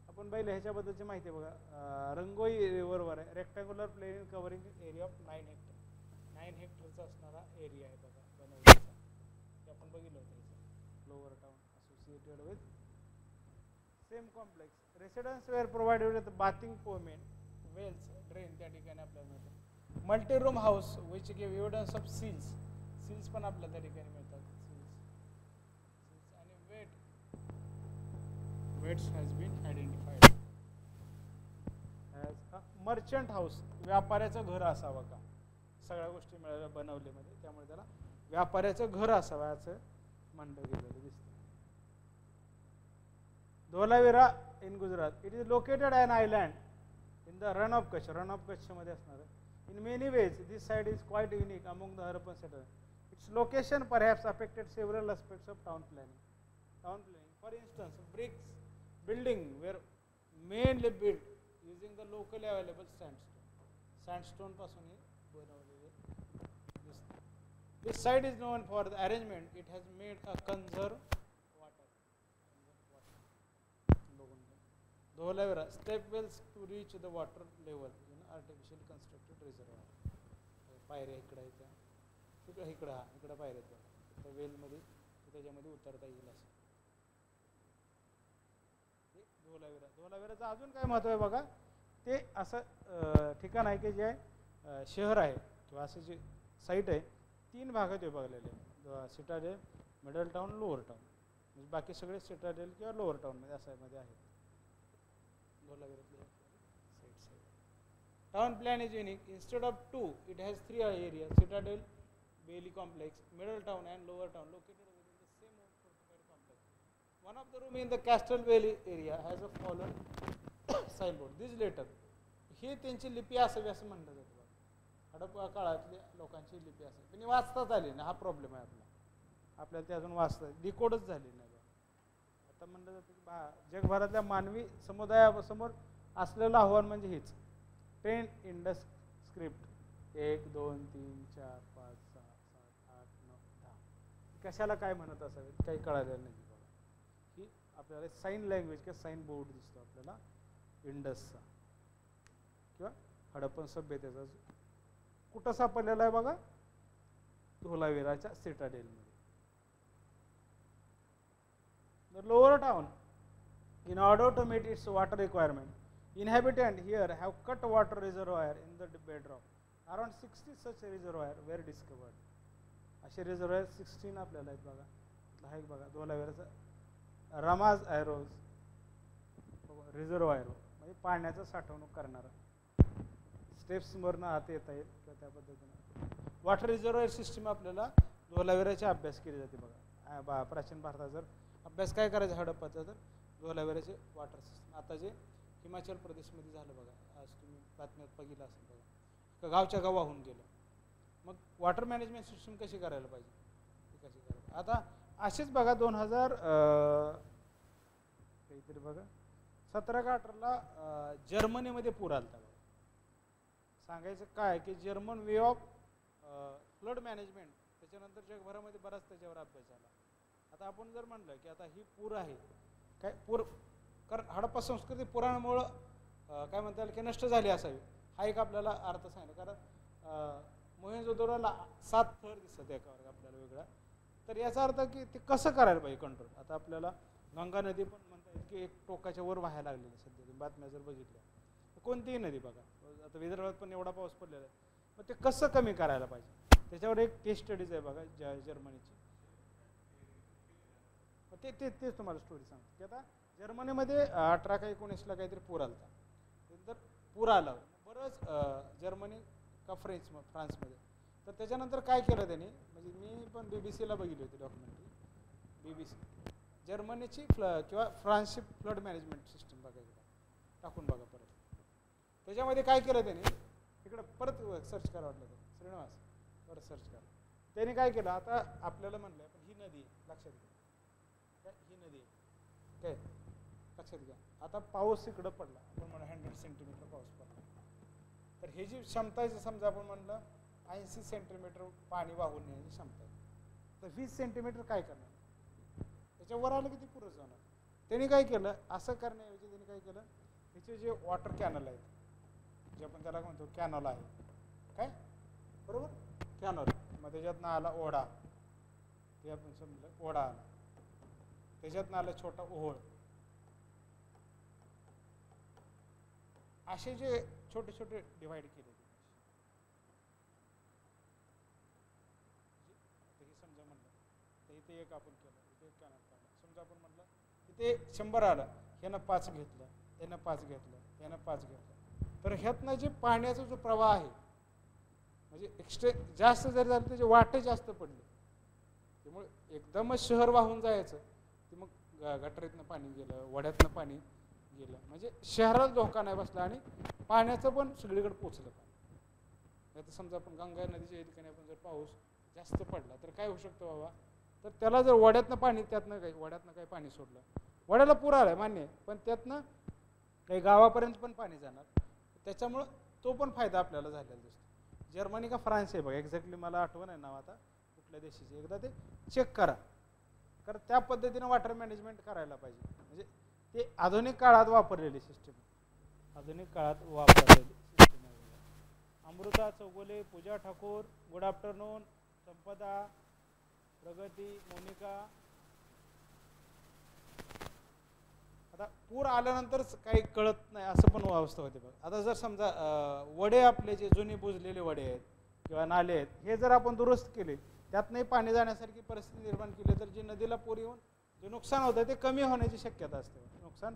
[SPEAKER 1] आपण पहिले ह्याच्याबद्दलची माहिती आहे. बघा रंगोई रिव्हरवर आहे. Rectangular plain covering area of 9 hectare. 9 हेक्टरचा असणारा एरिया आहे. बघा बनवलीचा ते आपण बघितलं होतं. Lower town associated with same complex. Residence were provided with bathing पोमेन वेल्स ड्रेन त्या ठिकाणी आपल्याला मिळतात. Multi room house which give evidence of seals. Seals पण आपल्याला त्या ठिकाणी मिळतात. सील्स आणि weights has been identified as a merchant house. व्यापाऱ्याचं घर असावं का? सगळ्या गोष्टी मिळाल्या बनवलीमध्ये, त्यामुळे त्याला व्यापाऱ्याचं घर असावं असं म्हणलं गेलेलं दिसतं. Dholavira in Gujarat. It is located an island in the Rann of Kutch. Rann of कच्छमध्ये असणार आहे. In many ways this site is quite unique among the Harappan settlement. Its location perhaps affected several aspects of town planning. For instance, bricks building were mainly built using the locally available sandstone. Sandstone पासून हे बनवलेले दिसते. This site is known for the arrangement it has made a conserve water. Dholavira step wells to reach the water level in artificially constructed reservoir. पायऱ्या इकडे आहेत, इकडे पायऱ्या आहेत. त्या वेलमध्ये त्याच्यामध्ये उतरता येईल असं. धोलावीराचं अजून काय महत्व आहे बघा. ते असं ठिकाण आहे की जे शहर आहे किंवा असं जे साईट आहे 3 भागात विभागलेले. Citadel, middle town, lower town. म्हणजे बाकी सगळे सिटाडेल किंवा लोअर टाउनमध्ये असामध्ये आहेत. धोलावीरातले town plan is unique. Instead of 2 it has 3 area. Citadel, bailey complex, middle town and lower town located within the same fortified complex. One of the room in the Castle Valley area has a fallen signboard. This letter हे त्यांची लिपी असावी असं म्हणलं जातं. हडप्पा काळातल्या लोकांची लिपी असावी पण वाचताच आली ना, हा प्रॉब्लेम आहे आपल्याला ते अजून वाचता डिकोडच झाली नाही. आता म्हणलं जातं की जगभरातल्या मानवी समुदायासमोर असलेलं आव्हान म्हणजे हेच 10 इंडस स्क्रिप्ट 1 2 3 4 5 6 7 8 9 10 कशाला काय म्हणत असावेत काही कळालेलं नाही. की आपल्याला साईन लँग्वेज किंवा साईन बोर्ड दिसतो आपल्याला इंडसचा किंवा हडप्पन सभ्यतेचा. कुठं सापडलेला आहे बघा? धोलावीराच्या सिटाडेलमध्ये. The lower town, in order to meet its water requirement, inhabitants here have cut water reservoir in the bedrock. Around 60 such reservoirs were discovered. असे रिझर्वायर 16 आपल्याला आहेत बघा. हा एक बघा धोलावीराचा रमाज ॲरोज रिझर्वायर म्हणजे पाण्याचं साठवणूक करणारा. स्टेप्सवरनं आत येता येईल किंवा त्या पद्धतीनं वॉटर रिझर्वायर सिस्टीम आपल्याला धोलावीराचा अभ्यास केली जाते बघा. प्राचीन भारतात जर अभ्यास काय करायचा हडप्पाचा तर धोलावीराचे वॉटर सिस्टम. आता जे हिमाचल प्रदेशमध्ये झालं बघा आज तुम्ही बातम्यात बघितलं असेल बघा, का गावच्या गाव वाहून गेलं. मग वॉटर मॅनेजमेंट सिस्टम कशी करायला पाहिजे, ती कशी करायला. आता असेच बघा 2000 काहीतरी बघा 17 का 18ला जर्मनीमध्ये पूर आलता बघा. सांगायचं काय की German way of flood management, त्याच्यानंतर जगभरामध्ये बराच त्याच्यावर अभ्यास झाला. आता आपण जर म्हणलं की आता ही पूर आहे काय, पूर कारण हडप्पा संस्कृती पुराणामुळं काय म्हणता येईल की नष्ट झाली असावी, हा एक आपल्याला अर्थ सांगितला. कारण मोहेंजोदडोला 7 थर दिसतात एकावर आपल्याला वेगळा. तर याचा अर्थ की ते कसं करायला पाहिजे कंट्रोल. आता आपल्याला गंगा नदी पण म्हणता येईल की एक टोकाच्या वर व्हायला लागलेली सध्या, तुम्ही बातम्या जर बघितल्या, कोणतीही नदी बघा, आता विदर्भात पण एवढा पाऊस पडलेला आहे, मग ते कसं कमी करायला पाहिजे त्याच्यावर एक केस स्टडीज आहे बघा जर्मनीची. तेच तुम्हाला स्टोरी सांगतो की आता जर्मनीमध्ये 18 का 19ला काहीतरी पूर आला. नंतर पूर आला बरंच जर्मनी का फ्रान्समध्ये. तर त्याच्यानंतर काय केलं त्यांनी, म्हणजे मी पण BBC ला बघितली होती डॉक्युमेंटरी, BBC जर्मनीची किंवा फ्रान्सची फ्लड मॅनेजमेंट सिस्टम बघायची, टाकून बघा परत. त्याच्यामध्ये काय केलं त्यांनी, इकडं परत सर्च करा वाटलं तर श्रीनिवास, परत सर्च करा. त्यांनी काय केलं, आता आपल्याला म्हणलं पण ही नदी लक्षात घ्या, काय ही नदी काय लक्षात घ्या. आता पाऊस इकडं पडला, आपण म्हणलं 100 सेंटीमीटर पाऊस पडला, तर हे जी क्षमता आहे, समजा आपण म्हणलं 80 सेंटीमीटर पाणी वाहून नेण्याची क्षमता आहे, तर 20 सेंटीमीटर काय करणार, त्याच्या वर आलं किती पुरं जाणार. त्यांनी काय केलं, असं करण्याऐवजी त्यांनी काय केलं, ह्याचे जे वॉटर कॅनल आहेत, जे आपण त्याला म्हणतो कॅनल आहे काय, बरोबर कॅनल, मग त्याच्यातनं आला ओढा, ते आपण समजलं ओढा आला, त्याच्यातनं आलं छोटा ओहोळ, असे जे छोटे छोटे डिवाइड केले. हे समजा म्हणलं तर इथे एक आपण केलं, इथे एक कॅनल काढला, समजा आपण म्हणलं इथे 100 आलं, ह्यानं 5 घेतलं, यानं 5 घेतलं, यानं 5 घेतलं, तर ह्यातनं जे पाण्याचा जो प्रवाह आहे, म्हणजे एक्स्ट्रा जास्त जरी झालं त्याचे वाटे जास्त पडले, त्यामुळे एकदमच शहर वाहून जायचं, ते मग गटारीतनं पाणी गेलं, वड्यातनं पाणी गेलं, म्हणजे शहराला धोका नाही बसला आणि पाण्याचं पण सगळीकडे पोचलं पाणी. आता समजा आपण गंगा नदीच्या ठिकाणी आपण जर पाऊस जास्त पडला तर काय होऊ शकतं बाबा, तर त्याला जर वड्यातनं पाणी, वड्यातनं काही पाणी सोडलं, वड्याला पूर आलाय मान्य, पण त्यातनं काही गावापर्यंत पण पाणी जाणार, त्याच्यामुळं तो पण फायदा आपल्याला झालेला दिसतो. जर्मनी का फ्रान्स आहे बघा, एक्झॅक्टली मला आठवण आहे नाव आता कुठल्या देशाची, एकदा ते चेक करा, कारण त्या पद्धतीनं वॉटर मॅनेजमेंट करायला पाहिजे. म्हणजे ते आधुनिक काळात वापरलेली सिस्टीम, आधुनिक काळात वापरलेली सिस्टीम आहे. अमृता चौगुले, पूजा ठाकूर, गुड आफ्टरनून, संपदा, प्रगती, मोनिका. आता पूर आल्यानंतर काही कळत नाही असं पण अवस्था होते बघा. आता जर समजा वडे आपले जे जुने बुजलेले वडे आहेत किंवा नाले आहेत, हे जर आपण दुरुस्त केले, त्यातनंही पाणी जाण्यासारखी परिस्थिती निर्माण केली, तर जे नदीला पूर येऊन जे नुकसान होतं ते कमी होण्याची शक्यता असते. नुकसान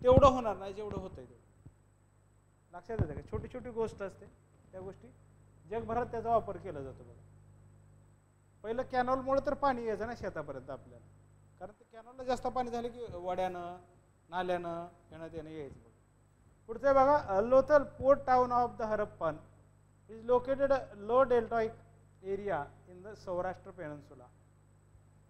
[SPEAKER 1] तेवढं होणार नाही जेवढं होतंय तेवढं. लक्षात येतं का, छोटी छोटी गोष्ट असते, त्या गोष्टी जगभरात त्याचा वापर केला जातो बघा. पहिलं कॅनॉलमुळे तर पाणी यायचं ना शेतापर्यंत आपल्याला, कारण ते कॅनॉलला जास्त पाणी झालं की वड्यानं नाल्यानं येणं त्यानं यायचं बघा. पुढचं बघा, Lothal port town of the Harappan is located low deltaic area in the Saurashtra peninsula.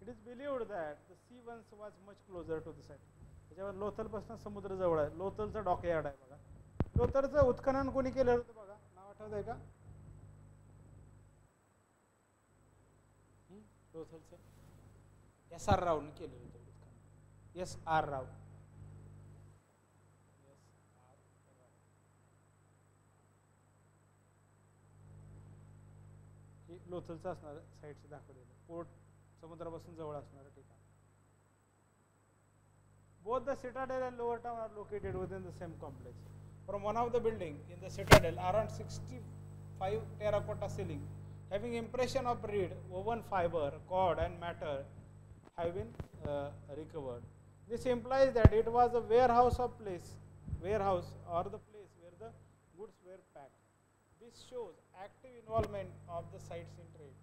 [SPEAKER 1] It is believed that the sea once was much closer to the side. त्याच्यावर लोथलपासून समुद्र जवळ आहे. लोथलचं डॉकयार्ड आहे बघा. लोथलचं उत्खनन कोणी केलं होतं बघा, नाव आठवत आहे का लोथलचं? SR रावने केलेलं होतं उत्खनन, SR राव. हे लोथलचं असणार साईडचं दाखवलेलं, पोर्ट समुद्रापासून जवळ असणारं ठिकाण. Both the citadel and lower town are located within the same complex. From one of the building in the citadel, around 65 terracotta ceiling, having impression of reed, woven fiber, cord, and matter, have been recovered. This implies that it was a warehouse or the place where the goods were packed. This shows active involvement of the sites in trade.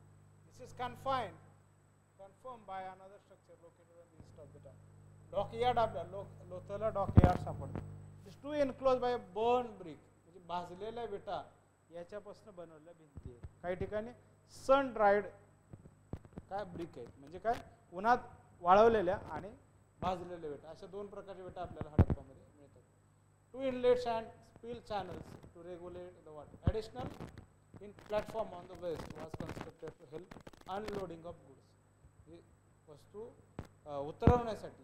[SPEAKER 1] This is confirmed by another structure located on the east of the town. Dockyard आपल्या लोथलला dockyard सापडतं. Is to enclose by burn brick, म्हणजे भाजलेल्या विटा याच्यापासून बनवलेल्या भिंती आहेत. काही ठिकाणी सन ड्राईड काय ब्रिक आहेत, म्हणजे काय उन्हात वाळवलेल्या आणि भाजलेल्या विटा, अशा दोन प्रकारच्या विटा आपल्याला हडप्पामध्ये मिळतात. 2 inlets and spill channels to regulate the water. Additional in platform on the west was constructed to help unloading of goods. ही वस्तू उतरवण्यासाठी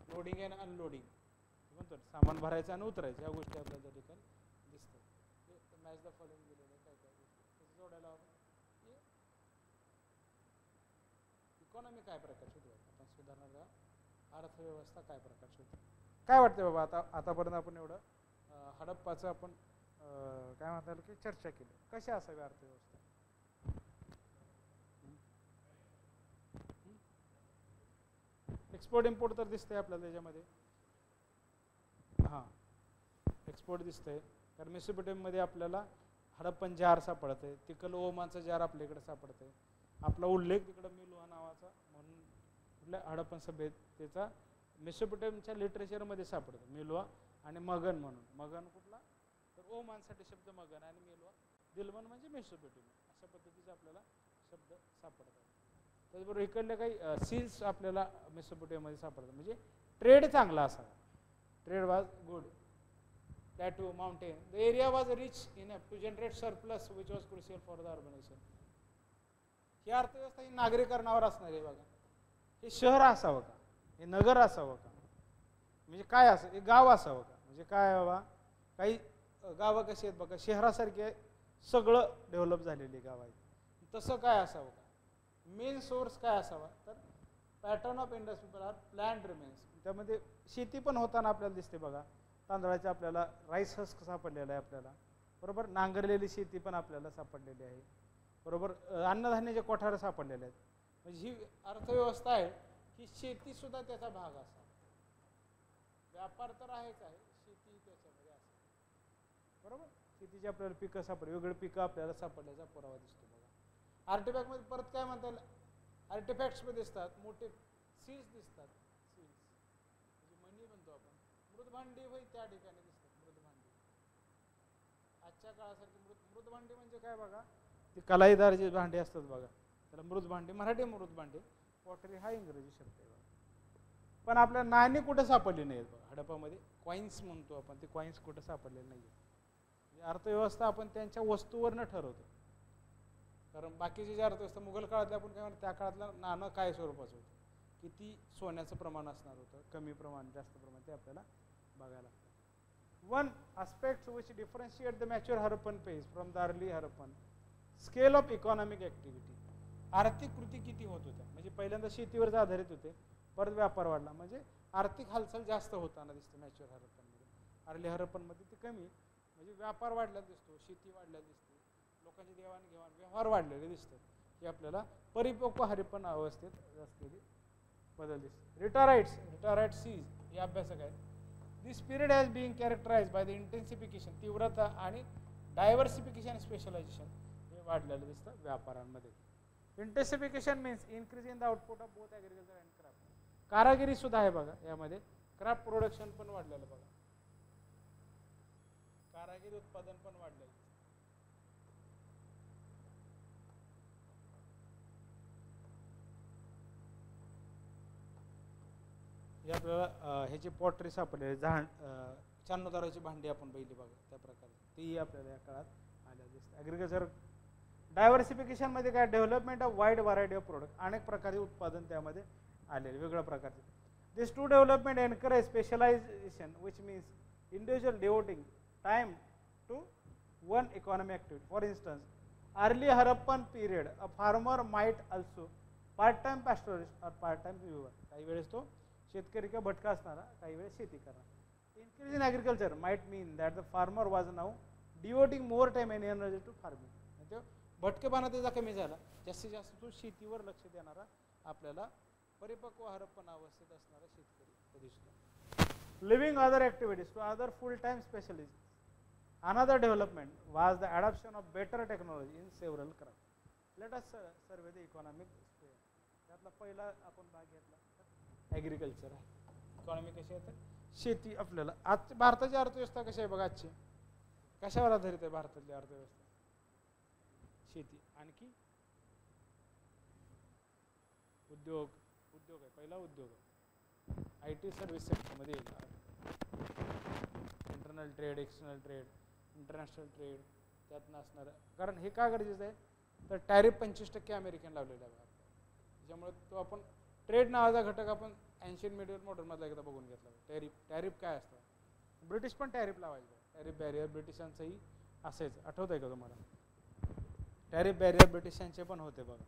[SPEAKER 1] लोडिंग अँड अनलोडिंग म्हणतो, सामान भरायचं आणि उतरायचं, या गोष्टी आपल्याला त्या ठिकाणी दिसतात. मॅच द फॉलोइंग दिलेलं आहे, काय काय गोष्टी जोडायला हवं. इकॉनॉमी काय प्रकारची होती आपण सुधारणा, अर्थव्यवस्था काय प्रकारची होती, काय वाटते बाबा? आतापर्यंत आपण एवढं हडप्पाचं आपण काय म्हणता येईल की चर्चा केली. कशी असावी अर्थव्यवस्था? एक्सपोर्ट इम्पोर्ट तर दिसतंय आपल्याला त्याच्यामध्ये, हां एक्सपोर्ट दिसतंय, कारण मेसोपोटेमियामध्ये आपल्याला हडप्पन जार सापडतंय, तिकडं ओमानचं जार आपल्याकडे सापडतंय. आपला उल्लेख तिकडं मिलुआ नावाचा म्हणून कुठल्या हडप्पन सभ्यतेचा मेसोपोटेमियाच्या लिटरेचरमध्ये सापडतं, मिलुआ आणि मगन म्हणून. मगन कुठला तर ओमानसाठी शब्द मगन आणि मिलुआ दिलमन म्हणजे मेसोपोटेमिया, अशा पद्धतीचे आपल्याला शब्द सापडतात. त्याचबरोबर इकडले काही सील्स आपल्याला मेसोपोटेमियामध्ये सापडतात, म्हणजे ट्रेड चांगला असावा. Trade was good. Plateau mountain, the area was rich enough to generate surplus which was crucial for the urbanisation. ही अर्थव्यवस्था ही नागरीकरणावर असणार आहे बघा. हे शहर असावं का, हे नगर असावं का, म्हणजे काय असं, हे गाव असावं का, म्हणजे काय बाबा? काही गावं कशी आहेत बघा, शहरासारखे सगळं डेव्हलप झालेली गाव आहेत, तसं काय असावं का? मेन सोर्स काय असावा तर pattern of industry are planned remains. त्यामध्ये शेती पण होताना आपल्याला दिसते बघा, तांदळाचे आपल्याला राईस हस्क सापडलेला आहे आपल्याला, बरोबर. नांगरलेली शेती पण आपल्याला सापडलेली आहे, बरोबर. अन्नधान्याचे कोठार सापडलेले आहेत. म्हणजे ही अर्थव्यवस्था आहे की शेतीसुद्धा त्याचा भाग असा. व्यापार तर आहेच आहे, शेती त्याच्यामध्ये असेल, बरोबर. शेतीची आपल्याला पिकं सापड, वेगवेगळी पिकं आपल्याला सापडल्याचा पुरावा दिसतो बघा. आर्टिफॅक्टमध्ये परत काय म्हणता येईल, आर्टिफॅक्ट्समध्ये दिसतात मोठे सील्स दिसतात, सील्स म्हणजे मणी म्हणतो आपण. मृदभांडी होय त्या ठिकाणी दिसतात, मृदभांडी. आजच्या काळासारखी मृदभांडी म्हणजे काय बघा, ती कलाईदार जे भांडी असतात बघा, त्याला मृदभांडी, मराठी मृदभांडी. पॉटरी हा इंग्रजी शब्द आहे बघा. पण आपल्या नाणी कुठे सापडली नाहीत बघा हडप्पामध्ये. कॉईन्स म्हणतो आपण, ते कॉईन्स कुठे सापडलेले नाही. अर्थव्यवस्था आपण त्यांच्या वस्तूवरनं ठरवतो, कारण बाकीची जी अर्थव्यवस्था मुघल काळातल्या आपण काय म्हणतो, त्या काळातलं नाणं काय स्वरूपाचं होतं, किती सोन्याचं प्रमाण असणार होतं, कमी प्रमाण जास्त प्रमाण, ते आपल्याला बघायला लागतं. One aspect which differentiate the mature Harappan phase from the early Harappan, scale of economic activity. आर्थिक कृती किती होत होत्या, म्हणजे पहिल्यांदा शेतीवरच आधारित होते, परत व्यापार वाढला, म्हणजे आर्थिक हालचाल जास्त होताना दिसते मॅच्युअर हरप्पनमध्ये. अर्ली हरप्पनमध्ये ती कमी, म्हणजे व्यापार वाढलेला दिसतो, शेती वाढलेली दिसते, लोकांची देवाणघेवाण व्यवहार वाढलेले दिसतात. हे आपल्याला परिपक्व हरप्पन अवस्थेत असलेली बदल दिसते. रिटाराइट सीज हे अभ्यासक आहेत. This period has being characterise by the intensification, तीव्रता आणि डायव्हर्सिफिकेशन स्पेशलायझेशन हे वाढलेलं दिसतं व्यापारांमध्ये. Intensification means increase in the output of both agriculture and craft. कारागिरी सुद्धा आहे बघा यामध्ये, क्राफ्ट प्रोडक्शन पण वाढलेलं बघा, कारागिरी उत्पादन पण वाढलेलं. हे आपल्याला ह्याची पॉटरी सापडले, चांदोदाराची भांडी आपण पहिली बघा त्या प्रकारे, ती आपल्याला या काळात आल्या दिसते. ॲग्रिकल्चर डायव्हर्सिफिकेशनमध्ये काय, development of wide variety of product, अनेक प्रकारचे उत्पादन त्यामध्ये आलेले, वेगळ्या प्रकारचे. This to development encourage specialisation which means individual devoting time to one economy activity. For instance, early Harappan period a farmer might also part time pastoralist or part time viewer. काही वेळेस तो शेतकरी किंवा भटका असणारा, काही वेळेस शेती करणार. Increase in agriculture might mean that the farmer was now devoting more time and energy to farming. म्हणजे भटकेपणा त्याचा कमी झाला, जास्तीत जास्त तो शेतीवर लक्ष देणारा आपल्याला परिपक्व हरप्पन अवस्थेत असणारा शेतकरी दिसतो. Living other activities to other full time specialist. Another development was the adoption of better technology in several craft. Let us survey the economic sphere. त्यातला पहिला आपण भाग घेतला ॲग्रिकल्चर आहे. इकॉनॉमी कशी आहे तर शेती. आपल्याला आज भारताची अर्थव्यवस्था कशी आहे बघा आजची, कशावर आधारित आहे भारतातली अर्थव्यवस्था? शेती. आणखी उद्योग. उद्योग आहे, पहिला उद्योग आहे. IT सर्व्हिस सेक्टरमध्ये येईल. Internal trade, external trade, international trade त्यातनं असणार. कारण हे का गरजेचं आहे, तर टॅरिफ 25% अमेरिकन लावलेला आहे. त्याच्यामुळे तो आपण ट्रेड नावाचा घटक आपण एन्शियंट मिडियल मॉडर्नमधला एकदा बघून घेतला. टॅरिफ काय असतं? ब्रिटिश पण टॅरिफ लावायचं. टॅरिफ बॅरियर ब्रिटिशांचंही असेच. आठवत आहे का तुम्हाला? टॅरिफ बॅरियर ब्रिटिशांचे पण होते बघा.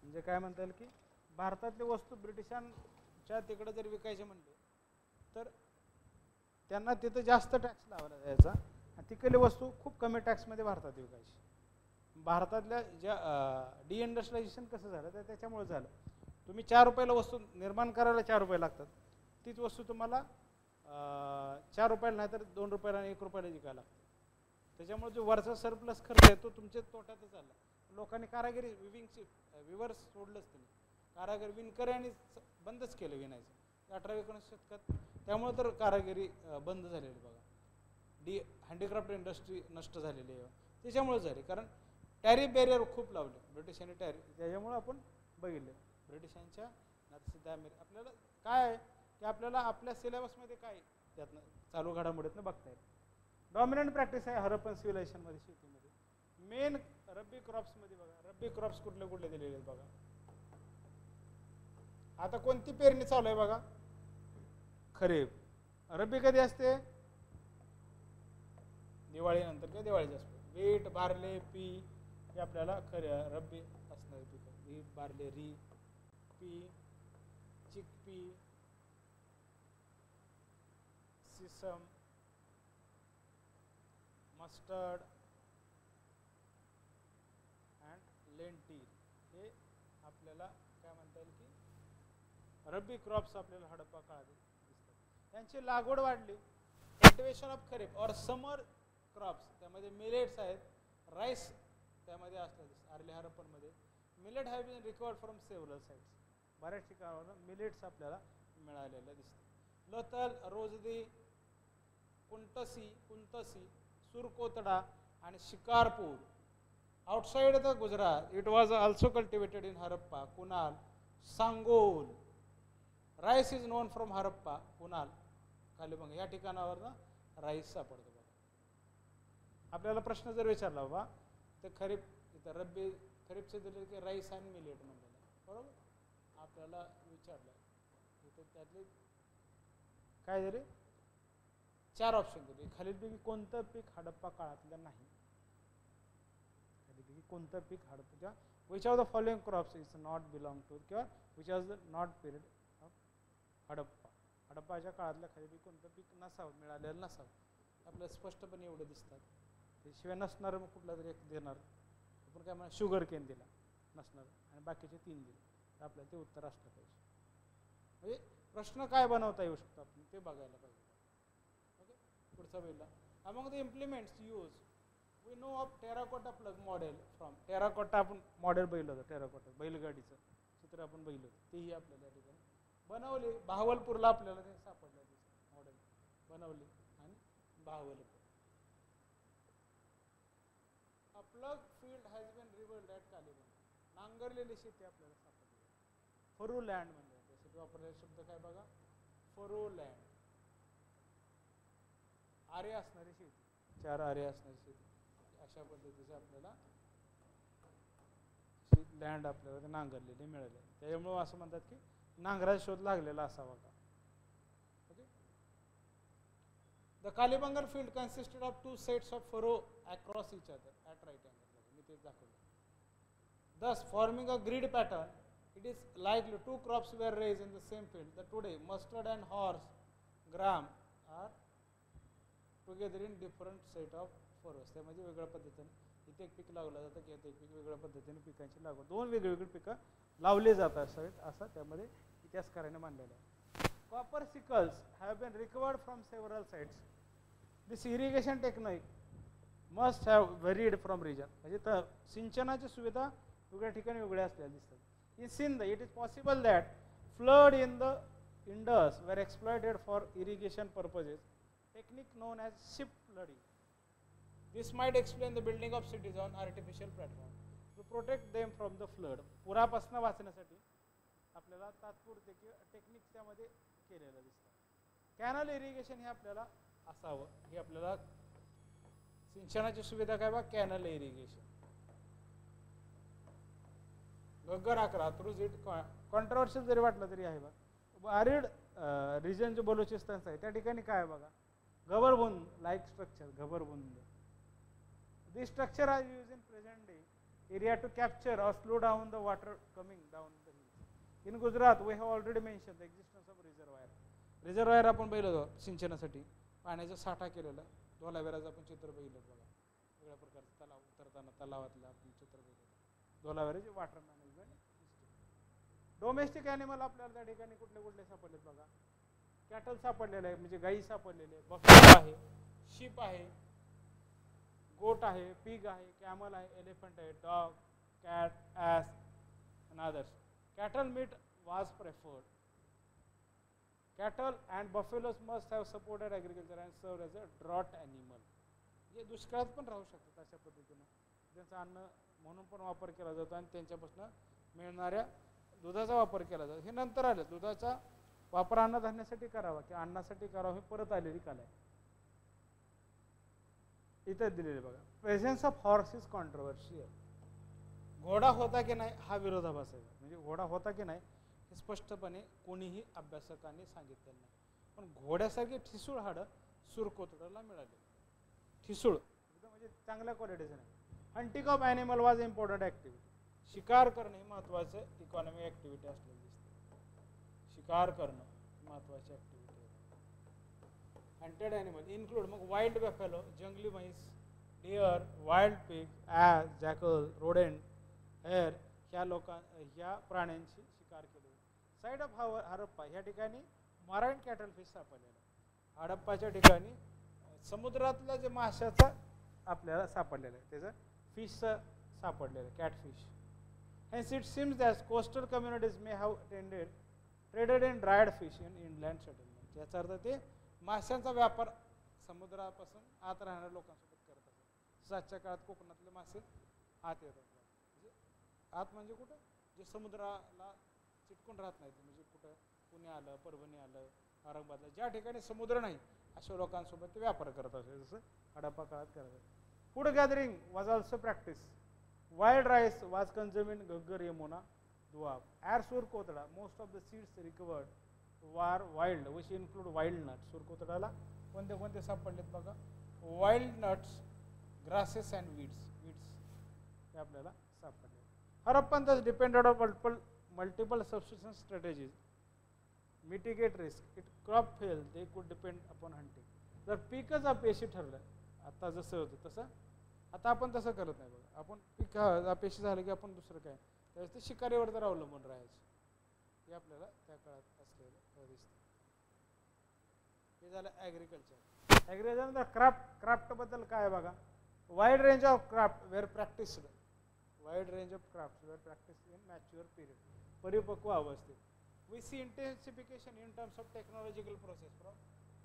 [SPEAKER 1] म्हणजे काय म्हणता येईल की भारतातली वस्तू ब्रिटिशांच्या तिकडे जर विकायचे म्हणले तर त्यांना तिथं जास्त टॅक्स लावला जायचा आणि तिकडली वस्तू खूप कमी टॅक्समध्ये भारतात विकायची. भारतातल्या ज्या डिइंडस्ट्रियलायझेशन कसं झालं तर त्याच्यामुळे झालं. तुम्ही 4 रुपयाला वस्तू निर्माण करायला 4 रुपये लागतात, तीच वस्तू तुम्हाला 4 रुपयाला नाही तर 2 रुपयाला आणि 1 रुपयाला विकायला लागते. त्याच्यामुळे जो वरचा सरप्लस खर्च आहे तो तुमच्या तोट्यातच आला. लोकांनी कारागिरी विवर्स सोडलंच नाही. कारागिरी विणकऱ्यांनी बंदच केलं विणायचं 18-19 शतकात. त्यामुळे तर कारागिरी बंद झालेली बघा. हँडीक्राफ्ट इंडस्ट्री नष्ट झालेली आहे त्याच्यामुळे झाली. कारण टॅरिफ बॅरियर खूप लावले ब्रिटिशांनी टॅरिफ. त्याच्यामुळे आपण बघितलं ब्रिटिशांच्या सिद्धा आपल्याला काय आहे की आपल्याला आपल्या सिलेबसमध्ये काय त्यातनं चालू घडामोडीतनं बघता येईल. डॉमिनंट प्रॅक्टिस आहे हरप्पन सिव्हिलायझेशनमध्ये शेतीमध्ये. मेन रब्बी क्रॉप्समध्ये बघा, रब्बी क्रॉप्स कुठले कुठले दिलेले आहेत बघा. आता कोणती पेरणी चालू आहे बघा? खरीप. रब्बी कधी असते? दिवाळीनंतर किंवा दिवाळीच्या आसपास. बीट, बार्ले, पी हे आपल्याला रब्बी असणारे पिकं. Wheat, barley, pea, chickpea, sesame, mustard and lentil हे आपल्याला काय म्हणता येईल की रब्बी क्रॉप्स आपल्याला हडप्पा काळात दिसतात. यांची लागवड वाढली. Cultivation of kharif or summer crops त्यामध्ये मिलेट्स आहेत, राईस त्यामध्ये असतात अर्ली हरप्पनमध्ये. Millet have been recovered from several sites. बऱ्याच ठिकाणावर मिलेट्स आपल्याला मिळालेलं दिसतं. लतल, रोजदी, कुंतसी, सुरकोतडा आणि Shikarpur. Outside the Gujarat it was also cultivated in Harappa, Kunal, Sangol. Rice is known from Harappa, Kunal, Kalibanga या ठिकाणावर ना राईस सापडतो बघा. आपल्याला प्रश्न जर विचारला बाबा तर खरीप इथं रब्बी खरीपचे दिले की राईस आणि मिलेट म्हणलेलं बरोबर आपल्याला विचारलं. इथं त्यातले काय दिले? 4 ऑप्शन दिले. खालीलपैकी कोणतं पीक हडप्पा काळातलं नाही? खालीलपैकी कोणतं पीक Harappa which of the following crops is not belong to किंवा which of the not period of Harappa. हडप्पाच्या काळातल्या खालीलपैकी कोणतं पीक नसावं, मिळालेलं नसावं. आपल्याला स्पष्टपणे एवढं दिसतात. त्याशिवाय नसणार मग कुठला तरी एक देणार. आपण काय म्हणा शुगर केन दिला नसणार आणि बाकीचे 3 दिले तर आपल्याला ते उत्तर असलं पाहिजे. म्हणजे प्रश्न काय बनवता येऊ शकतो आपण ते बघायला पाहिजे. ओके, पुढचा पहिला. Among the implements use we know of terracotta plough model from. Terracotta आपण मॉडेल बघितलं होतं. टेराकोटा बैलगाडीचं चित्र आपण बघितलं होतं. तेही आपल्याला या ठिकाणी बनवले. बहावलपूरला आपल्याला ते सापडलं मॉडेल बनवले आणि Bahawalpur. A plug field has been rebuilt at Kalibangan. नांगरलेली शेती आपल्याला सापडली. फरू लँड म्हणजे त्यासाठी वापरलेला शब्द काय बघा? फरू लँड. आरे असणारी शेती, 4 आरे असणारी शेती अशा पद्धतीचे आपल्याला लँड आपल्याला नांगरलेली मिळाले. त्यामुळे असं म्हणतात की नांगराचा शोध लागलेला असावा का. Okay. The Kalibangan field consisted of 2 sets of furrow across each other at right angle. मी ते दाखवलं. Thus, forming a grid pattern, it is likely 2 crops were raised in the same field. The today mustard and horse gram are together in different set of furrows. त्यामध्ये वेगळ्या पद्धतीने इथे एक पीक लावलं जातं की एक पीक वेगळ्या पद्धतीने पिकांची लागवड 2 वेगवेगळी पिकं लावली जातात असं त्यामध्ये इतिहासकारांनी मांडलेलं आहे. Copper sickles have been recovered from several sites. This irrigation technique must have varied from region. म्हणजे तर सिंचनाची सुविधा वेगळ्या ठिकाणी वेगळ्या असलेल्या दिसतात. In Sindh, it is possible that flood in the Indus were exploited for irrigation purposes. Technique known as ship flooding. This might explain the building of cities on artificial platform to protect them from the flood. पुरापासून वाचण्यासाठी आपल्याला तात्पुरते technique त्यामध्ये केलेलं दिसतं. Canal irrigation हे आपल्याला असावं, हे आपल्याला सिंचनाची सुविधा काय बा, canal irrigation. Ghaggar Hakra through it controversial जरी वाटलं तरी आहे बा. आरिड रिजन जो बलुचिस्तानचा आहे त्या ठिकाणी काय आहे बघा, घबरबुंद लाईक स्ट्रक्चर, घबरबुंद. This structure are use in present day area to capture और slow down the water coming down the hills. In Gujarat we have already mention the existence of reservoir. Reservoir आपण पाहिलं सिंचनासाठी पाण्याचा साठा केलेला. धोलावेराचं आपण चित्र बघितलं बघा, वेगळ्या प्रकारचं तलाव उतरताना तलावातलं आपण चित्र बघितलं. धोलावेराचे वॉटर मॅनेजमेंट. डोमेस्टिक ॲनिमल आपल्याला त्या ठिकाणी कुठले कुठले सापडलेत बघा. कॅटल सापडलेले आहे, म्हणजे गाई सापडलेले आहे, बफेलो आहे, शीप आहे, गोट आहे, पिग आहे, कॅमल आहे, एलिफंट आहे, dog, cat, as and others. Cattle meat was preferred. Cattle and buffaloes must have supported agriculture and served as a drought animal. जे दुष्काळात पण राहू शकतात अशा पद्धतीनं, त्यांचं अन्न म्हणून पण वापर केला जातो आणि त्यांच्यापासून मिळणाऱ्या दुधाचा वापर केला जातो. हे नंतर आलं, दुधाचा वापर अन्नधान्यासाठी करावा किंवा अन्नासाठी करावा, ही परत आलेली कला आहे. इथे दिलेले बघा. Presence of horse is controversial. घोडा होता की नाही हा विरोधाभास आहे. म्हणजे घोडा होता की नाही हे स्पष्टपणे कोणीही अभ्यासकांनी सांगितलेलं नाही. पण घोड्यासारखी ठिसूळ हाडं सुरकोतडाला मिळाली. ठिसूळ एकदम म्हणजे चांगल्या क्वालिटीचं नाही. Hunting of animal was important activity. शिकार करणे ही महत्त्वाचं इकॉनॉमिक ॲक्टिव्हिटी असलेली दिसते. शिकार करणं महत्त्वाची ॲक्टिव्हिटी आहे. हंटेड ॲनिमल इन्क्लूड मग वाईल्ड बफेलो, जंगली म्हैस, deer, wild pig, ass, jackal, rodent, hare ह्या प्राण्यांची शिकार केली. साईड ऑफ हरप्पा ह्या ठिकाणी मराईन कॅटल फिश सापडलेला. हडप्पाच्या ठिकाणी समुद्रातलं जे माशाचं आपल्याला सापडलेलं आहे त्याचं फिश सापडलेलं आहे, catfish. Hence it seems that coastal communities may have traded in dried fish in inland settlement. याचा अर्थ ते माशांचा व्यापार समुद्रापासून आत राहणाऱ्या लोकांसोबत करत असतात. आजच्या काळात कोकणातले मासे आत येतात. म्हणजे आत म्हणजे कुठं, जे समुद्राला चिटकून राहत नाहीत, म्हणजे कुठं पुणे आलं, परभणी आलं, औरंगाबादला ज्या ठिकाणी समुद्र नाही अशा लोकांसोबत ते व्यापार करत असतात, जसं हडप्पा काळात करत. Food gathering was also practice. Wild rice was consumed in Gaggar, Yamuna, Doab. At Surkotada, most of the seeds recovered were wild, which include wild nuts. Surkotadala कोणते कोणते सापडलेत बघा. Wild nuts, grasses and weeds. हे आपल्याला सापडले. Harappan thus depended on multiple subsistence strategies. Mitigate risk. If crop failed, they could depend upon hunting. जर पीकच अपयशी ठरलं, आता जसं होतं तसं आता आपण तसं करत नाही बघा. आपण पीक अपेक्षित झालं की आपण दुसरं काय त्यावेळेस ते शिकारीवर तर अवलंबून राहायचं. हे आपल्याला त्या काळात असलेलं दिसतं. हे झालं ॲग्रिकल्चर. ॲग्रिकल्चर क्राफ्टबद्दल काय बघा. Wide range of craft were practised. Wide range of craft were practice in mature period. परिपक्व अवस्थेत. We see intensification in terms of technological process from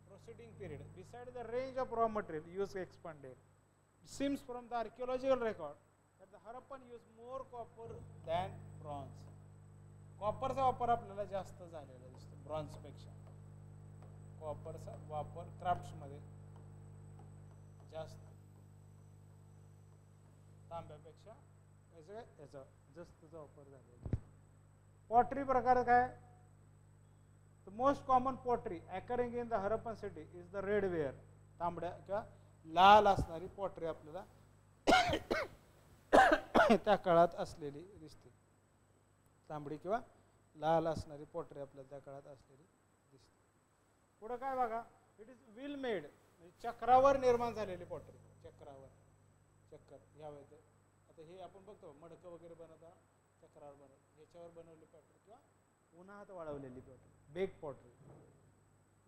[SPEAKER 1] proceeding period. Beside the range of raw material use expanded. It seems from the archaeological record that the Harappan used more copper than bronze. कॉपरचा वापर आपल्याला जास्त झालेला दिसतो bronze पेक्षा. कॉपरचा वापर क्राफ्ट्समध्ये जास्त, तांब्यापेक्षा याचा जास्तचा वापर झालेला दिसतो. पॉटरी प्रकार काय. The most common pottery occurring in the Harappan city is the red ware. तांबड्या किंवा लाल असणारी पॉटरी आपल्याला त्या काळात असलेली दिसते. तांबडी किंवा लाल असणारी पॉटरी आपल्याला त्या काळात असलेली दिसते. पुढे काय बघा. इट इज विल मेड, म्हणजे चक्रावर निर्माण झालेली पॉटरी. चक्कर ह्या वेळेत आता हे आपण बघतो मडकं वगैरे बनवता चक्रावर बनवतो, ह्याच्यावर बनवली पॉटरी किंवा उन्हात वाळवलेली pottery, bake pottery.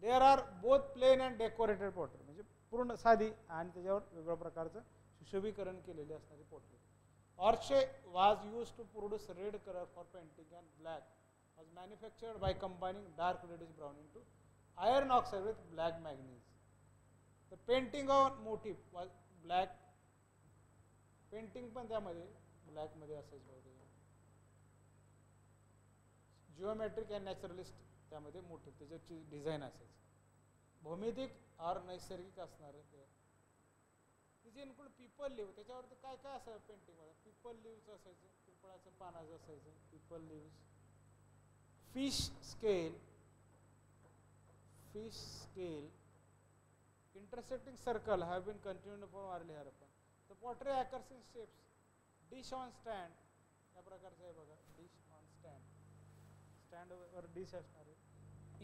[SPEAKER 1] There are both plain and decorated pottery, म्हणजे पूर्ण साधी आणि त्याच्यावर वेगळ्या प्रकारचं सुशोभीकरण केलेले असणारी पॉटरी. ऑर्चे was use to produce red colour for painting and black was manufactured by combining dark reddish brown into iron oxide with black manganese. The painting on motive was black painting पण त्यामध्ये ब्लॅकमध्ये असायचं बघा. Geometric and naturalist त्यामध्ये मोठे त्याच्याची design असायची. भौमितिक और नैसर्गिक असणारं ते तिचे इन्क्लूड पीपल लिव्ह. त्याच्यावरती काय काय असायचं पेंटिंगमध्ये? पीपल लिव्हचं असायचं, पिंपळाचं पानाचं असायचं, peepal leaf. Fish scale, intersecting circle have been continued from early Harappan. The pottery occurs in shapes. Dish on stand या प्रकारचं आहे बघा. डिश ऑन स्टँड, स्टँडवर डिश असणारी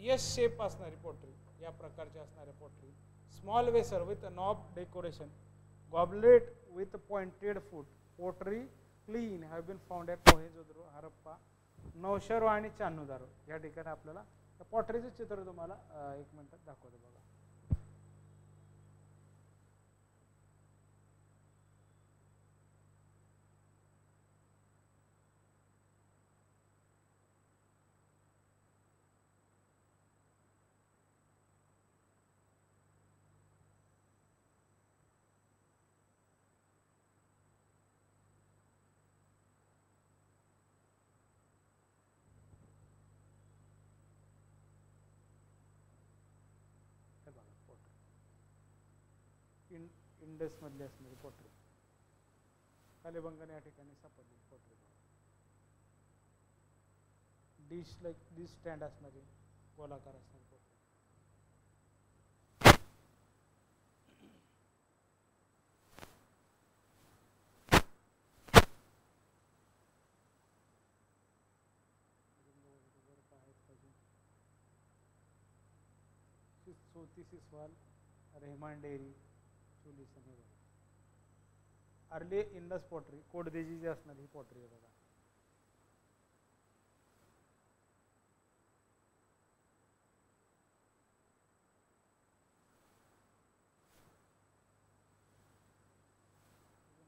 [SPEAKER 1] यस शेप असणारी पोटरी, या प्रकारची असणारी pottery. Small vessel with knob decoration, goblet with pointed foot. Pottery kiln have been found at Mohenjodaro, Harappa, Nausharo आणि चान्नुदारो या ठिकाणी आपल्याला पॉटरीचं चित्र तुम्हाला 1 मिनिटात दाखवतो बघा. इंडस मधली असणारी पोटरी, कालेबंगन या ठिकाणी सापडली पोटरी. डिश लाईक डिश स्टँड असणारी गोलाकार असणारी पोटरी. सोती सिसवाल, रेहमान डेअरी, सोल्युशन हे बघा. अर्ली इंडस पॉटरी, कोडदेजी जी असणार ही पॉटरी आहे बघा.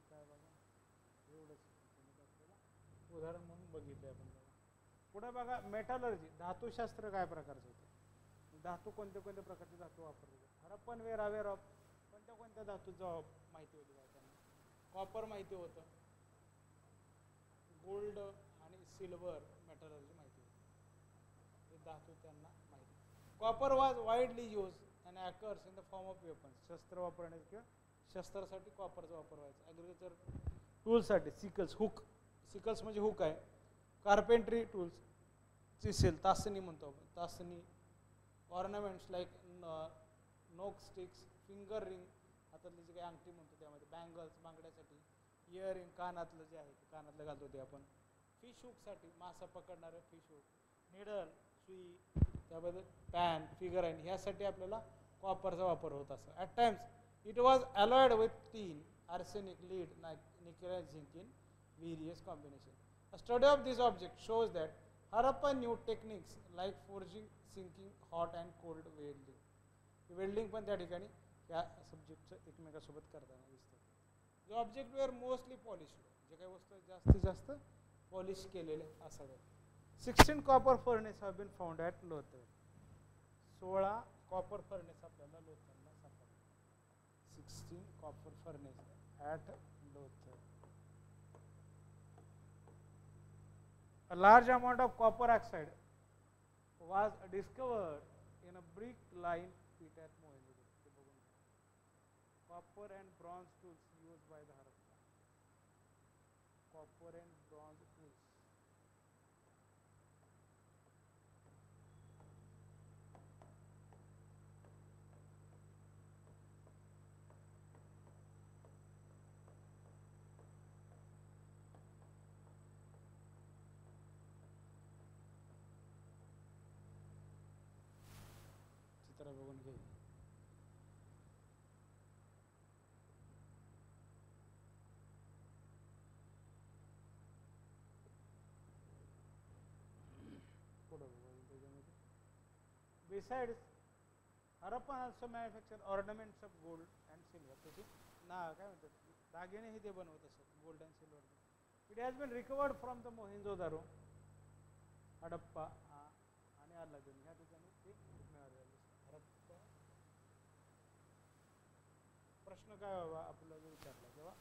[SPEAKER 1] काय बघा एवढंच उदाहरण म्हणून बघितलं आपण बघा. पुढे बघा मेटलर्जी, धातुशास्त्र काय प्रकारचं होतं. धातू कोणत्या कोणत्या प्रकारचे धातू वापरले जातात. हरप्पन वेर अवेअर ऑफ कोणत्या कोणत्या धातूचं माहिती होती बघा त्यांना. कॉपर माहिती होतं, गोल्ड आणि सिल्वर मेटलर्जी माहिती होती. हे धातू त्यांना माहिती. Copper was widely use and occurs in the form of weapons. शस्त्र वापरण्यास किंवा शस्त्रासाठी कॉपरचा वापर व्हायचा. ॲग्रिकल्चर टूल्ससाठी सिकल्स, हुक, सिकल्स म्हणजे हुक आहे. कार्पेंट्री टूल्स, चिसेल, तासणी म्हणतो आपण, तासणी. ऑर्नामेंट्स लाईक नोक स्टिक्स, फिंगर रिंग, हातातली जी काही अंगठी म्हणतो त्यामध्ये, बँगल्स बांगड्यासाठी, इयरिंग कानातलं जे आहे ते कानातलं घालतो ते आपण. फिश हुकसाठी मासा पकडणारं फिश हुक, निडल, सुई, त्याबद्दल पॅन, फिगर आहे, ह्यासाठी आपल्याला कॉपरचा वापर होत असतो. At times it was alloyed with tin, arsenic, lead, nickel, zinc in various combination. A study of this object shows that Harappa knew techniques like forging, sinking, hot and cold welding. Welding पण त्या ठिकाणी या सब्जेक्टचं एकमेकासोबत करताना दिसतं. जे object wear mostly polished, जे काही वस्तू जास्तीत जास्त पॉलिश केलेले असाव्यात. 16 copper furnace have been found at Lothal. 16 copper furnace आपल्याला लोथरला सापडले. 16 copper furnace at Lothal. A large amount of copper oxide was discovered in a brick line pit at Mohenjo-daro. Copper and bronze tools used by the Harappa. Copper and bronze tools. चित्र बघून घे. Besides, Harappan also manufactured ornaments of gold and silver. त्याची काय म्हणतात दागिने हे ते बनवत असतात gold and silver. It has been recovered from the Mohenjodaro, Harappa आणि अल्लादीन ह्या ठिकाणी ते मिळालेलं. हडप्पा. प्रश्न काय बाबा आपल्याला विचारला जेव्हा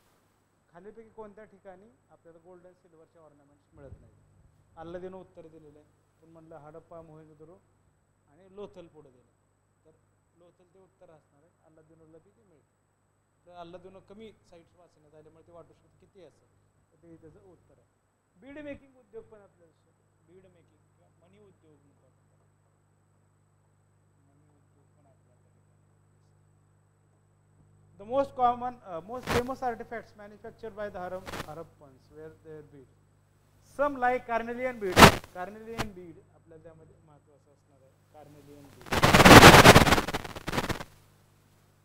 [SPEAKER 1] खालीपैकी कोणत्या ठिकाणी आपल्याला गोल्ड अँड सिल्वरचे ऑर्नामेंट्स मिळत नाही? अल्लादीनं उत्तर दिलेलं आहे. पण म्हणलं हडप्पा, मोहेंजोदडो आणि लोथल पुढे दिलं. तर लोथल ते उत्तर असणार आहे. अल्लादीनला बी ते मिळते. तर अल्लादीनं कमी साईट्स वाचण्यात आल्यामुळे ते वाटू शकते किती असेल, तर ते त्याचं उत्तर आहे. बीड मेकिंग उद्योग पण आपल्याला बीड मेकिंग किंवा मणी उद्योग म्हणतो आपण त्याला. मणी उद्योग पण आपल्याला the most common, most famous artifacts manufactured by the Harappans were their bead. Some like carnelian bead. Carnelian bead आपल्याला त्यामध्ये महत्त्वाचं असणार आहे. Carnelian bead.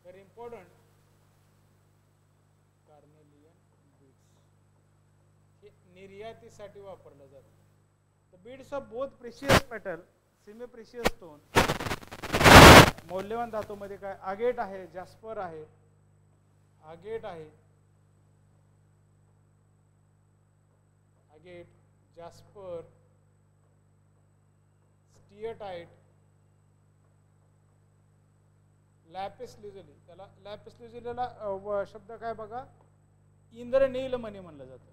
[SPEAKER 1] Very important. Carnelian beads. हे निर्यातीसाठी वापरलं जातं. The beads of both precious metal, semi precious stone. मौल्यवान धातूमध्ये काय आगेट आहे, जास्पर आहे, आगेट आहे, आगेट, जास्पर, स्टिएटाइट, लॅपिस लिझुली. त्याला लॅपिस लिझुलीला शब्द काय बघा, इंद्रनील मणी म्हणलं जातं.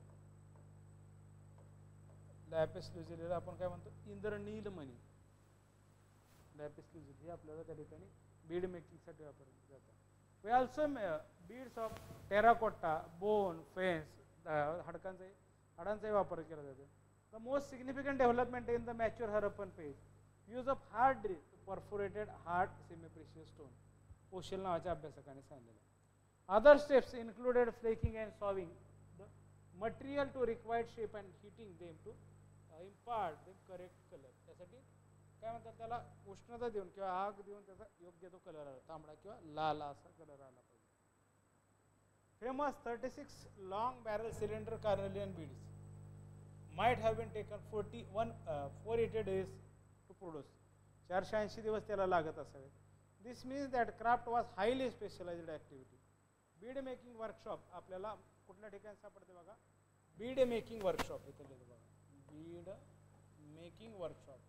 [SPEAKER 1] लॅपिस लिझुलीला आपण काय म्हणतो, इंद्रनील मणी. लॅपिस लिझुली हे आपल्याला त्या ठिकाणी बीड मेकिंगसाठी वापरलं जातं. We also beads of terracotta, bone, fence, हाडांचाही वापर केला जातो. The most significant development in the mature Harappan phase, use of hard drill to perforated hard semi-precious stone. पोशेल नावाच्या अभ्यासकाने सांगितलं. Other steps included flaking and solving the material to required shape and heating them to impart them correct color. त्यासाठी काय म्हणतात त्याला, उष्णता देऊन किंवा आग देऊन त्याचा योग्य तो कलर आला, तांबडा किंवा लाल असा कलर आला पाहिजे. Famous 36 long barrel cylinder carnelian beads might have been taken 480 days to produce. 480 दिवस त्याला लागत असावे. This means that craft was highly specialized activity. Bead making workshop आपल्याला कुठल्या ठिकाणी सापडते बघा, बीड मेकिंग वर्कशॉप इथे लिहिलं बघा, बीड मेकिंग वर्कशॉप.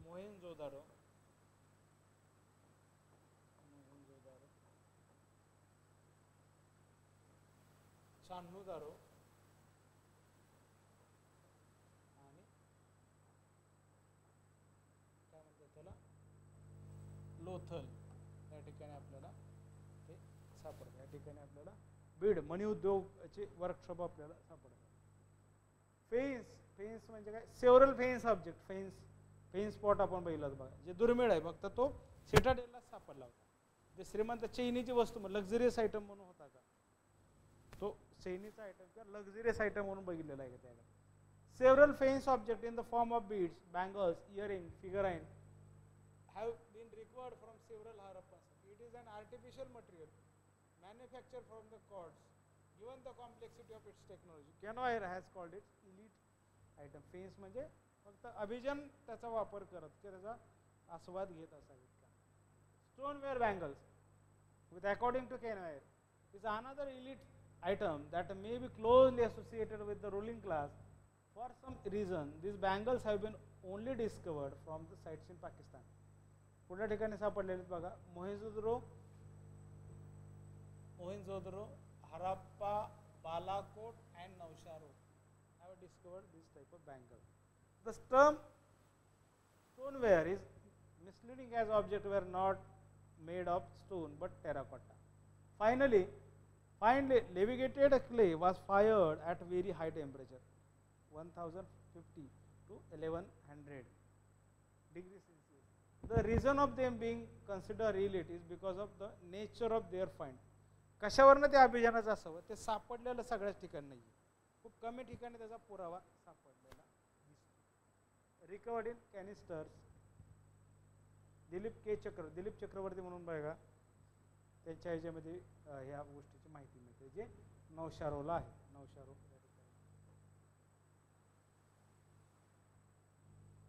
[SPEAKER 1] मोहेंजोदारो, चान्नूदारो आणि काय म्हणतात त्याला, लोथल. या ठिकाणी आपल्याला ते सापडतं. या ठिकाणी आपल्याला बीड मणी उद्योगाचे वर्कशॉप आपल्याला सापडतात. फेन्स, फेन्स म्हणजे काय, several faience object. Faience spot आपण बघितलं बघा, जे दुर्मिळ आहे, फक्त तो सिटाडेलला सापडला होता. जे श्रीमंत चैनीची वस्तू लक्झरियस आयटम म्हणून होता का, तो चैनीचा आयटम किंवा लक्झरियस आयटम म्हणून बघितलेला आहे का त्याला. Several faience object in the form of beads, bangles, earring, figurine have been recovered from several Harappans. It is an artificial material manufactured from the cords. Given the complexity of its technology, Kenwire has called it elite item. Faience म्हणजे फक्त अभिजन त्याचा वापर करत की त्याचा आस्वाद घेत असावेत का. स्टोनवेअर bangles with according to Kenwire is another elite item that may be closely associated with the ruling class. For some reason, these bangles have been only discovered from the sites in Pakistan. कुठल्या ठिकाणी सापडलेले बघा, Mohenjo-daro, Harappa, Balakot and Navsharo have discovered this type of bangle. The term stoneware is misleading as objects were not made of stone but terracotta. Finally, levigated clay was fired at very high temperature, 1050 to 1100 degrees Celsius. The reason of them being considered elite is because of the nature of their find. कशावरनं ते अभियानाचं असावं, ते सापडलेलं सगळ्याच ठिकाणी नाही, खूप कमी ठिकाणी त्याचा पुरावा सापडलेला दिसतो. रिकवर्ड इन कॅनिस्टर्स, दिलीप चक्रवर्ती म्हणून बघा, त्यांच्या ह्याच्यामध्ये ह्या गोष्टीची माहिती मिळते, जे नवशारोला आहे. नवशारो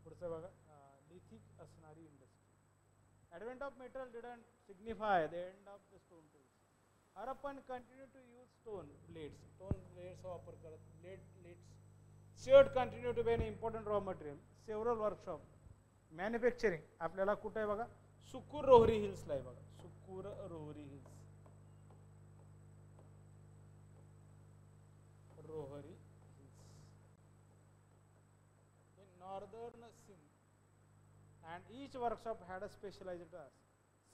[SPEAKER 1] पुढचं बघा, लिथिक असणारी industry. Advent of metal didn't signify the end of the stone tools. Harappan continue to use stone blades. Stone ब्लेड्सचा वापर करत, blades had continue to be an important raw material. Several workshop manufacturing आपल्याला कुठे आहे बघा, सुकूर रोहरी हिल्सला आहे बघा, Sukkur Rohri hills, Rohri hills in northern Sindh, and each workshop had a specialized task.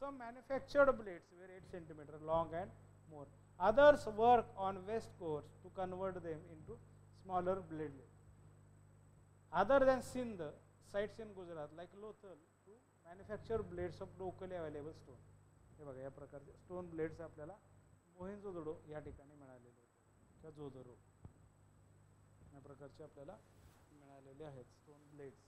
[SPEAKER 1] Some manufactured blades were 8 centimeter long and more. Others work on west coast to convert them into smaller blades. Other than Sindh, sites in Gujarat like Lothal to manufacture blades of locally available stone. हे बघा या प्रकारचे stone blades आपल्याला मोहेंजोदडो या ठिकाणी मिळालेले होते किंवा जोदरो या प्रकारचे आपल्याला मिळालेले आहेत स्टोन ब्लेड्स.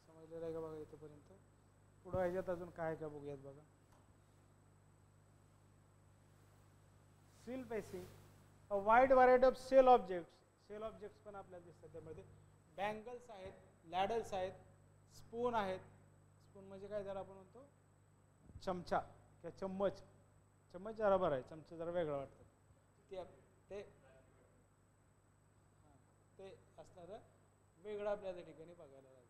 [SPEAKER 1] समजलेलं आहे का बघा इथपर्यंत. पुढं ह्याच्यात अजून काय काय बघूयात बघा. Seal pacing, a wide variety of shell objects. Shell objects पण आपल्याला दिसतात त्यामध्ये. बँगल्स आहेत, लॅडल्स आहेत, स्पून आहेत. स्पून म्हणजे काय जरा आपण म्हणतो चमचा किंवा चम्मच. चम्मच जरा बरं आहे, चमचा जरा वेगळं वाटतं. ते ते असणारं वेगळं आपल्या त्या ठिकाणी बघायला लागेल.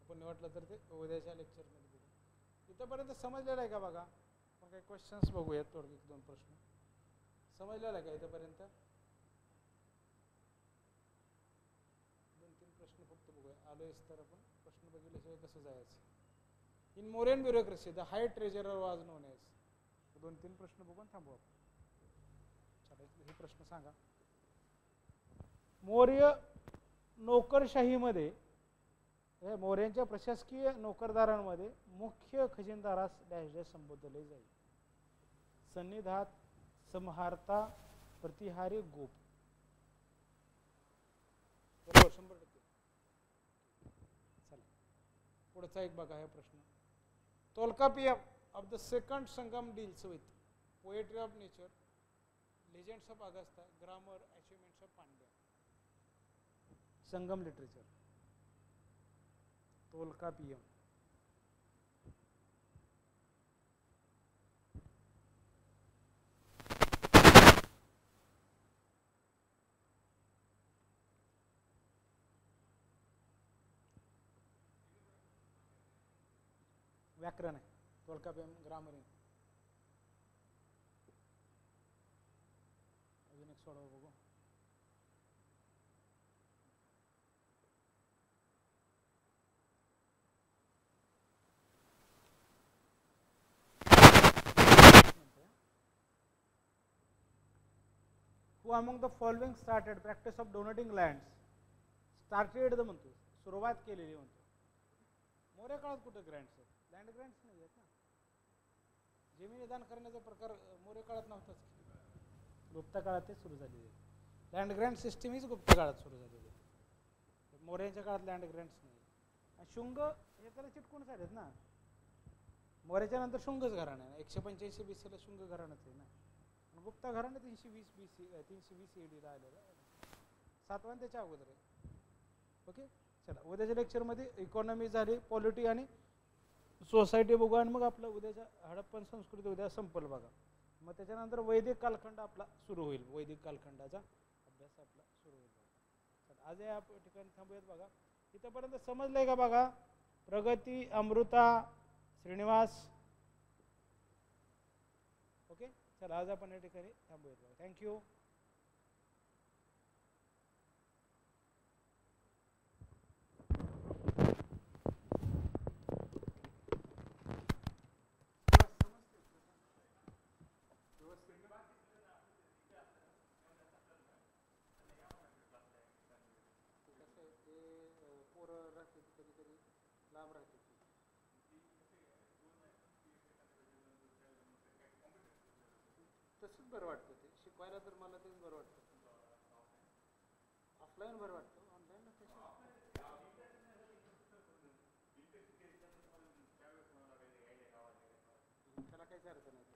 [SPEAKER 1] आपण वाटलं तर ते उद्याच्या लेक्चरमध्ये बघू. इथंपर्यंत समजलेलं आहे का बघा. मग काही क्वेश्चन्स बघूयात, थोडं 1-2 प्रश्न. समजलेलं आहे का इथंपर्यंत? 2-3 प्रश्न फक्त बघूया. आलोयच तर आपण प्रश्न बघितल्याशिवाय कसं जायचं. In Mauryan bureaucracy the high treasurer वाज नोन एज. 2-3 प्रश्न बघून थांबू आपण. हे प्रश्न सांगा. मौर्य नोकरशाहीमध्ये, मौर्यांच्या प्रशासकीय नोकरदारांमध्ये मुख्य खजिनदारास डॅश डॅश संबोधले जाईल. सन्निधात, समहार्ता, प्रतिहारी, गोप. बरोबर 100%. चला पुढचा एक बघा. हा प्रश्न. Tolkappiyam of the second Sangam deals with poetry of nature, legends of Agastya, grammar, achievements of Pandya. Sangam literature. Tolkappiyam. व्याकरण आहे. तोलकापियम ग्रामर आहे. अजून एक सोडवा बघू. Who among the following started practice of donating lands? Started the म्हणतो, सुरुवात केलेली म्हणतो. मौर्य काळात कुठे ग्रँट्स आहेत? लँड ग्रँट्स नाही आहेत ना. जमिनी दान करण्याचा प्रकार मौर्य काळात नव्हताच. गुप्त काळात ते सुरू झालेले. लँड ग्रँट सिस्टीम हीच गुप्त काळात सुरू झालेली. मौर्यांच्या काळात लँड ग्रँट्स नाही. आणि शुंग हे त्याला चिटकूनच आहेत ना. मौर्याच्या नंतर शुंगच घराणं आहे. 185 BC ला शुंग घराणंच आहे ना. गुप्त घराणं 320 BC 320 AD ला आलेलं. 7वां त्याच्या अगोदर आहे. ओके. चला उद्याच्या लेक्चरमध्ये इकॉनॉमी झाली, पॉलिटी आणि सोसायटी बघू. आणि मग आपलं उद्याच्या हडप्पन संस्कृती उद्या संपल बघा. मग त्याच्यानंतर वैदिक कालखंड आपला सुरू होईल. वैदिक कालखंडाचा अभ्यास आपला सुरू होईल. चला आज या ठिकाणी थांबूयात बघा. इथंपर्यंत समजलंय का बघा. प्रगती, अमृता, श्रीनिवास. ओके. चला आज आपण या ठिकाणी थांबूयात बघा. थँक्यू. पोरं राहते कधी कधी लांब राहते. तसंच बरं वाटतं ते शिकवायला, तर मला तेच बरं वाटतं. ऑफलाईन बरं वाटतं, ऑनलाईनला तसं त्याला काहीच अर्थ नाही.